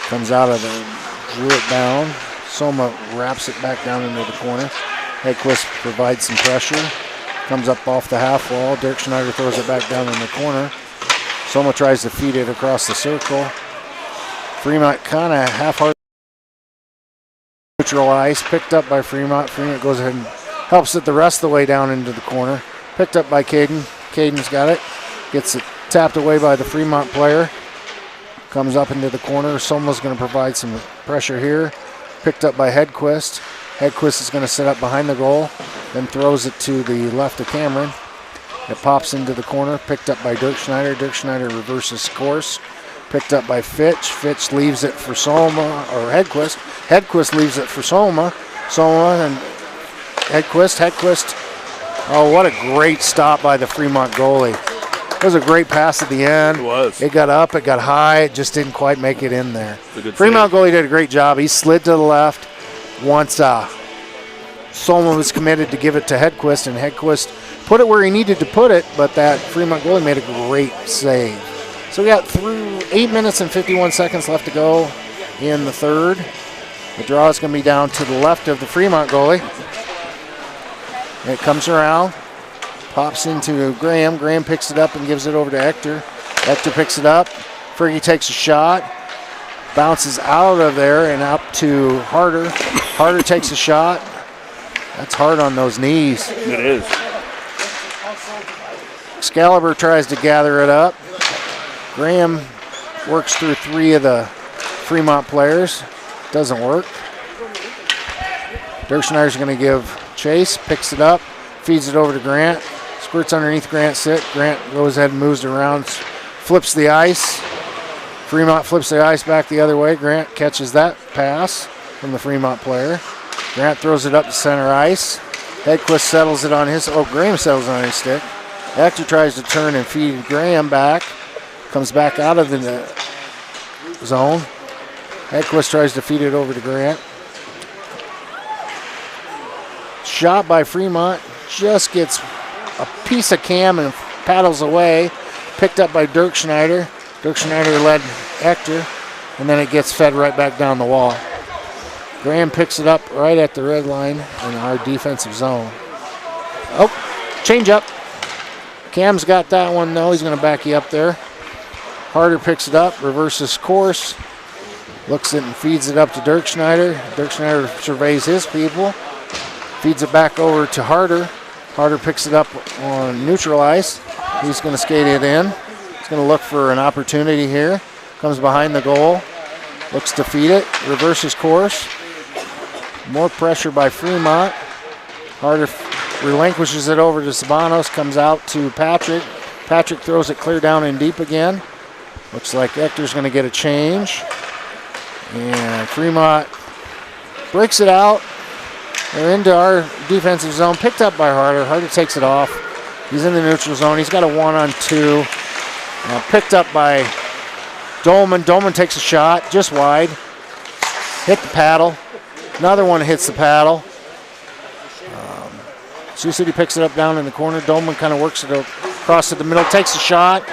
S3: Comes out of the, drew it down. Soma wraps it back down into the corner. Hedquist provides some pressure. Comes up off the half wall. Dirk Schneider throws it back down in the corner. Soma tries to feed it across the circle. Fremont kind of half-hearted. Neutral ice. Picked up by Fremont. Fremont goes ahead and helps it the rest of the way down into the corner. Picked up by Caden. Caden's got it. Gets it tapped away by the Fremont player. Comes up into the corner. Soma's going to provide some pressure here. Picked up by Hedquist. Hedquist is going to set up behind the goal. Then throws it to the left of Cameron. It pops into the corner. Picked up by Dirk Schneider. Dirk Schneider reverses course. Picked up by Fitch. Fitch leaves it for Soma, or Hedquist. Hedquist leaves it for Soma. Soma and Hedquist. Hedquist. Oh, what a great stop by the Fremont goalie. It was a great pass at the end.
S4: It was.
S3: It got up, it got high, it just didn't quite make it in there.
S4: Good
S3: Fremont goalie did a great job. He slid to the left. Once Soma was committed to give it to Hedquist, and Hedquist put it where he needed to put it, but that Fremont goalie made a great save. So we got through 8 minutes and 51 seconds left to go in the third. The draw is going to be down to the left of the Fremont goalie. It comes around, pops into Graham. Graham picks it up and gives it over to Hector. Hector picks it up. Fergie takes a shot, bounces out of there and up to Harder. Harder takes a shot. That's hard on those knees.
S4: It is.
S3: Excalibur tries to gather it up. Graham works through three of the Fremont players. Doesn't work. Dirk Schneider's going to give chase, picks it up, feeds it over to Grant. Squirts underneath Grant's sit. Grant goes ahead and moves it around, flips the ice. Fremont flips the ice back the other way. Grant catches that pass from the Fremont player. Grant throws it up to center ice. Hedquist settles it on his, Graham settles on his stick. Hector tries to turn and feed Graham back. Comes back out of the zone. Hedquist tries to feed it over to Grant. Shot by Fremont. Just gets a piece of Cam and paddles away. Picked up by Dirk Schneider. Dirk Schneider led Hector. And then it gets fed right back down the wall. Graham picks it up right at the red line in our defensive zone. Oh, change up. Cam's got that one though. He's going to back you up there. Harder picks it up, reverses course, looks it and feeds it up to Dirk Schneider. Dirk Schneider surveys his people, feeds it back over to Harder. Harder picks it up on neutral ice. He's going to skate it in. He's going to look for an opportunity here. Comes behind the goal, looks to feed it, reverses course. More pressure by Fremont. Harder relinquishes it over to Sabanos, comes out to Patrick. Patrick throws it clear down and deep again. Looks like Hector's going to get a change. And Fremont breaks it out. They're into our defensive zone, picked up by Harder. Harder takes it off. He's in the neutral zone. He's got a 1-on-2. Picked up by Dolman. Dolman takes a shot, just wide. Hit the paddle. Another one hits the paddle. Sioux City picks it up down in the corner. Dolman kind of works it across to the middle, takes a shot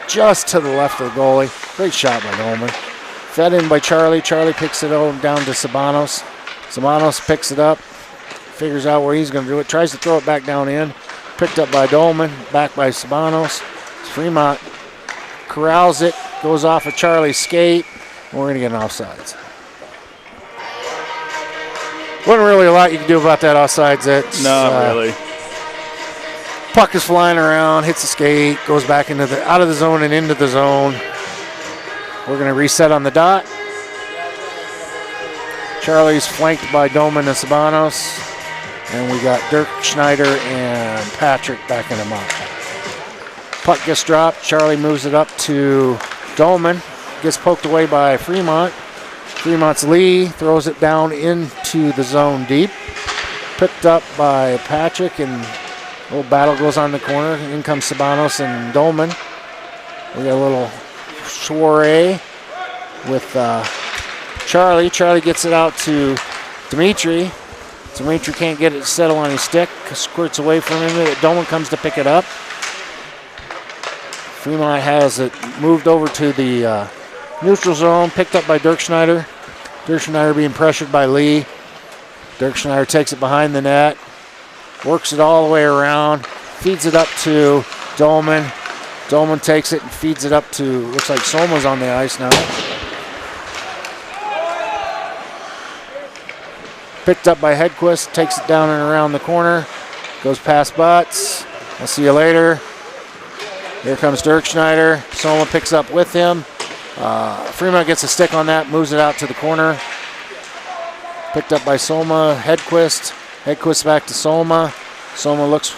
S3: just to the left of the goalie. Great shot by Dolman. Fed in by Charlie. Charlie picks it down to Sabanos. Sabanos picks it up, figures out where he's going to do it, tries to throw it back down in. Picked up by Dolman, back by Sabanos. Fremont corrals it, goes off of Charlie's skate, and we're going to get an offsides. Wasn't really a lot you can do about that offsides.
S4: Not really.
S3: Puck is flying around, hits the skate, goes back out of the zone and into the zone. We're going to reset on the dot. Charlie's flanked by Dolman and Sabanos. And we got Dirk Schneider and Patrick backing him up. Puck gets dropped. Charlie moves it up to Dolman. Gets poked away by Fremont. Fremont's Lee throws it down into the zone deep. Picked up by Patrick, and a little battle goes on the corner. In comes Sabanos and Dolman. We got a little soiree with Charlie. Charlie gets it out to Dimitri. Dimitri can't get it to settle on his stick. Squirts away from him. Dolman comes to pick it up. Fremont has it moved over to the neutral zone, picked up by Dirk Schneider. Dirk Schneider being pressured by Lee. Dirk Schneider takes it behind the net, works it all the way around, feeds it up to Dolman. Dolman takes it and feeds it up to, looks like Soma's on the ice now. Picked up by Hedquist, takes it down and around the corner, goes past Butts. I'll see you later. Here comes Dirk Schneider. Soma picks up with him. Fremont gets a stick on that, moves it out to the corner. Picked up by Soma, Hedquist. Hedquist back to Soma. Soma looks,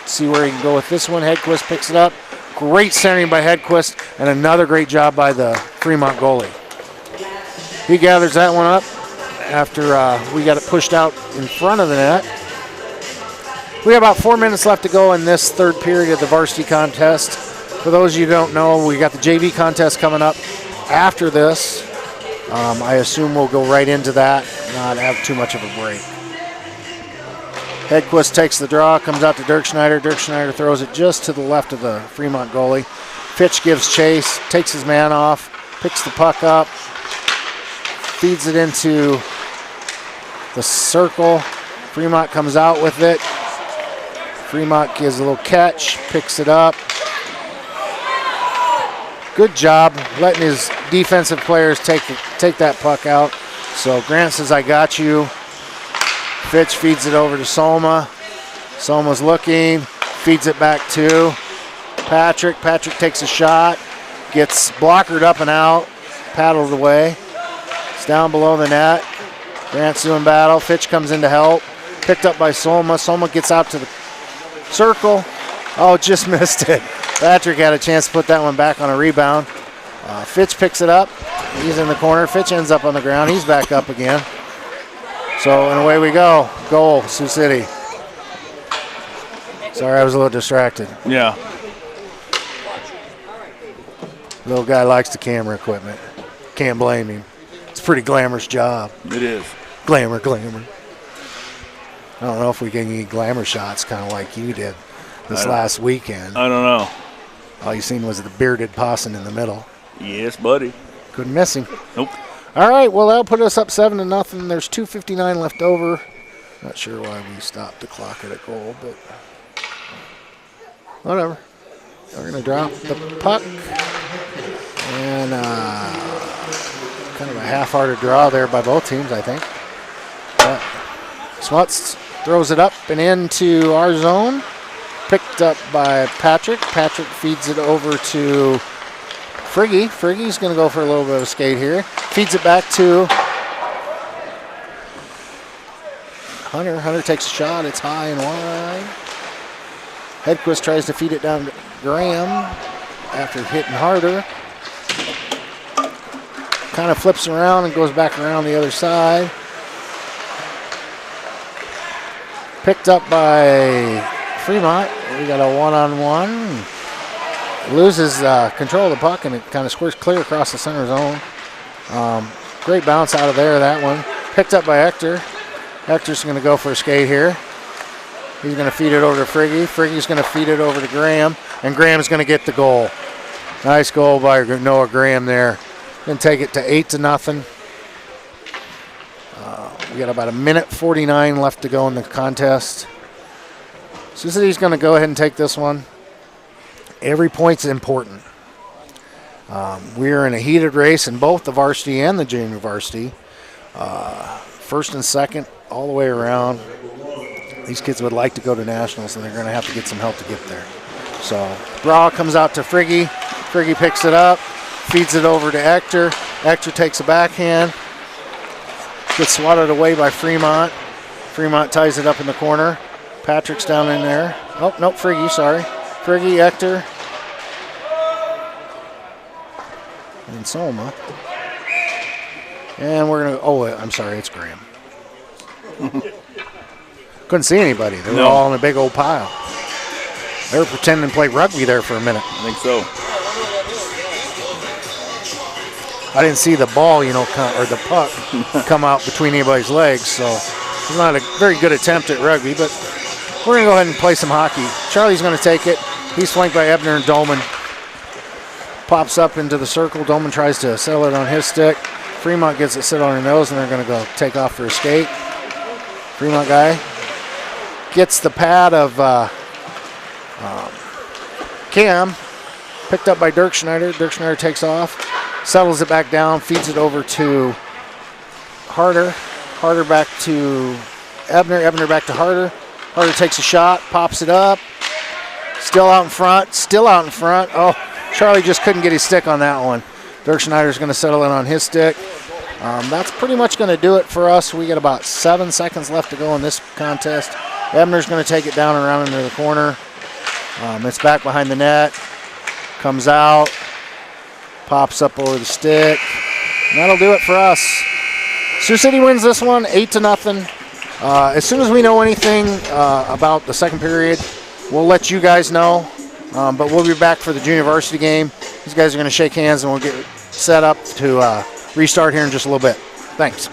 S3: see where he can go with this one. Hedquist picks it up. Great centering by Hedquist, and another great job by the Fremont goalie. He gathers that one up after we got it pushed out in front of the net. We have about 4 minutes left to go in this third period of the varsity contest. For those of you who don't know, we got the JV contest coming up after this. I assume we'll go right into that, not have too much of a break. Hedquist takes the draw, comes out to Dirk Schneider. Dirk Schneider throws it just to the left of the Fremont goalie. Fitch gives chase, takes his man off, picks the puck up, feeds it into the circle. Fremont comes out with it. Fremont gives a little catch, picks it up. Good job letting his defensive players take that puck out. So Grant says, I got you. Fitch feeds it over to Soma. Soma's looking, feeds it back to Patrick. Patrick takes a shot, gets blockered up and out, paddled away. It's down below the net. Grant's doing battle. Fitch comes in to help. Picked up by Soma. Soma gets out to the circle. Oh, just missed it. Patrick had a chance to put that one back on a rebound. Fitch picks it up. He's in the corner. Fitch ends up on the ground. He's back up again. So, and away we go. Goal, Sioux City. Sorry, I was a little distracted.
S4: Yeah.
S3: Little guy likes the camera equipment. Can't blame him. It's a pretty glamorous job.
S4: It is.
S3: Glamour, glamour. I don't know if we can get glamour shots kind of like you did this last weekend.
S4: I don't know.
S3: All you seen was the bearded possum in the middle.
S4: Yes, buddy.
S3: Couldn't miss him.
S4: Nope.
S3: All right, well, that'll put us up 7-0. There's 2:59 left over. Not sure why we stopped the clock at a goal, but whatever. We're going to drop the puck. And kind of a half-hearted draw there by both teams, I think. But Smuts throws it up and into our zone. Picked up by Patrick. Patrick feeds it over to Friggy. Friggy's going to go for a little bit of a skate here. Feeds it back to Hunter. Hunter takes a shot. It's high and wide. Hedquist tries to feed it down to Graham after hitting harder. Kind of flips around and goes back around the other side. Picked up by Fremont. We got a one-on-one. Loses control of the puck and it kind of squirts clear across the center zone. Great bounce out of there, that one. Picked up by Hector. Hector's going to go for a skate here. He's going to feed it over to Friggy. Friggy's going to feed it over to Graham, and Graham's going to get the goal. Nice goal by Noah Graham there. Going to take it to 8-0. We got about 1:49 left to go in the contest. Sioux City's going to go ahead and take this one. Every point's important. We're in a heated race in both the varsity and the junior varsity. First and second, all the way around. These kids would like to go to nationals, and they're going to have to get some help to get there. So, Brawl comes out to Friggy. Friggy picks it up, feeds it over to Hector. Hector takes a backhand. Gets swatted away by Fremont. Fremont ties it up in the corner. Patrick's down in there. Oh, no, Friggy, sorry. Friggy, Hector. And Soma. And we're going to, oh, I'm sorry, it's Graham. Couldn't see anybody. They were all in a big old pile. They were pretending to play rugby there for a minute.
S4: I think so.
S3: I didn't see the ball, or the puck come out between anybody's legs, so it's not a very good attempt at rugby, but we're going to go ahead and play some hockey. Charlie's going to take it. He's flanked by Ebner and Dolman. pops up into the circle. Dolman tries to settle it on his stick. Fremont gets it set on her nose, and they're going to go take off for a skate. Fremont guy gets the pad of Cam, picked up by Dirk Schneider. Dirk Schneider takes off, settles it back down, feeds it over to Harder. Harder back to Ebner. Ebner back to Harder. Harder takes a shot, pops it up. Still out in front. Still out in front. Oh, Charlie just couldn't get his stick on that one. Dirk Schneider's going to settle in on his stick. That's pretty much going to do it for us. We got about 7 seconds left to go in this contest. Ebner's going to take it down and around into the corner. It's back behind the net. Comes out. Pops up over the stick. And that'll do it for us. Sioux City wins this one 8-0. As soon as we know anything about the second period, we'll let you guys know. But we'll be back for the junior varsity game. These guys are going to shake hands and we'll get set up to restart here in just a little bit. Thanks.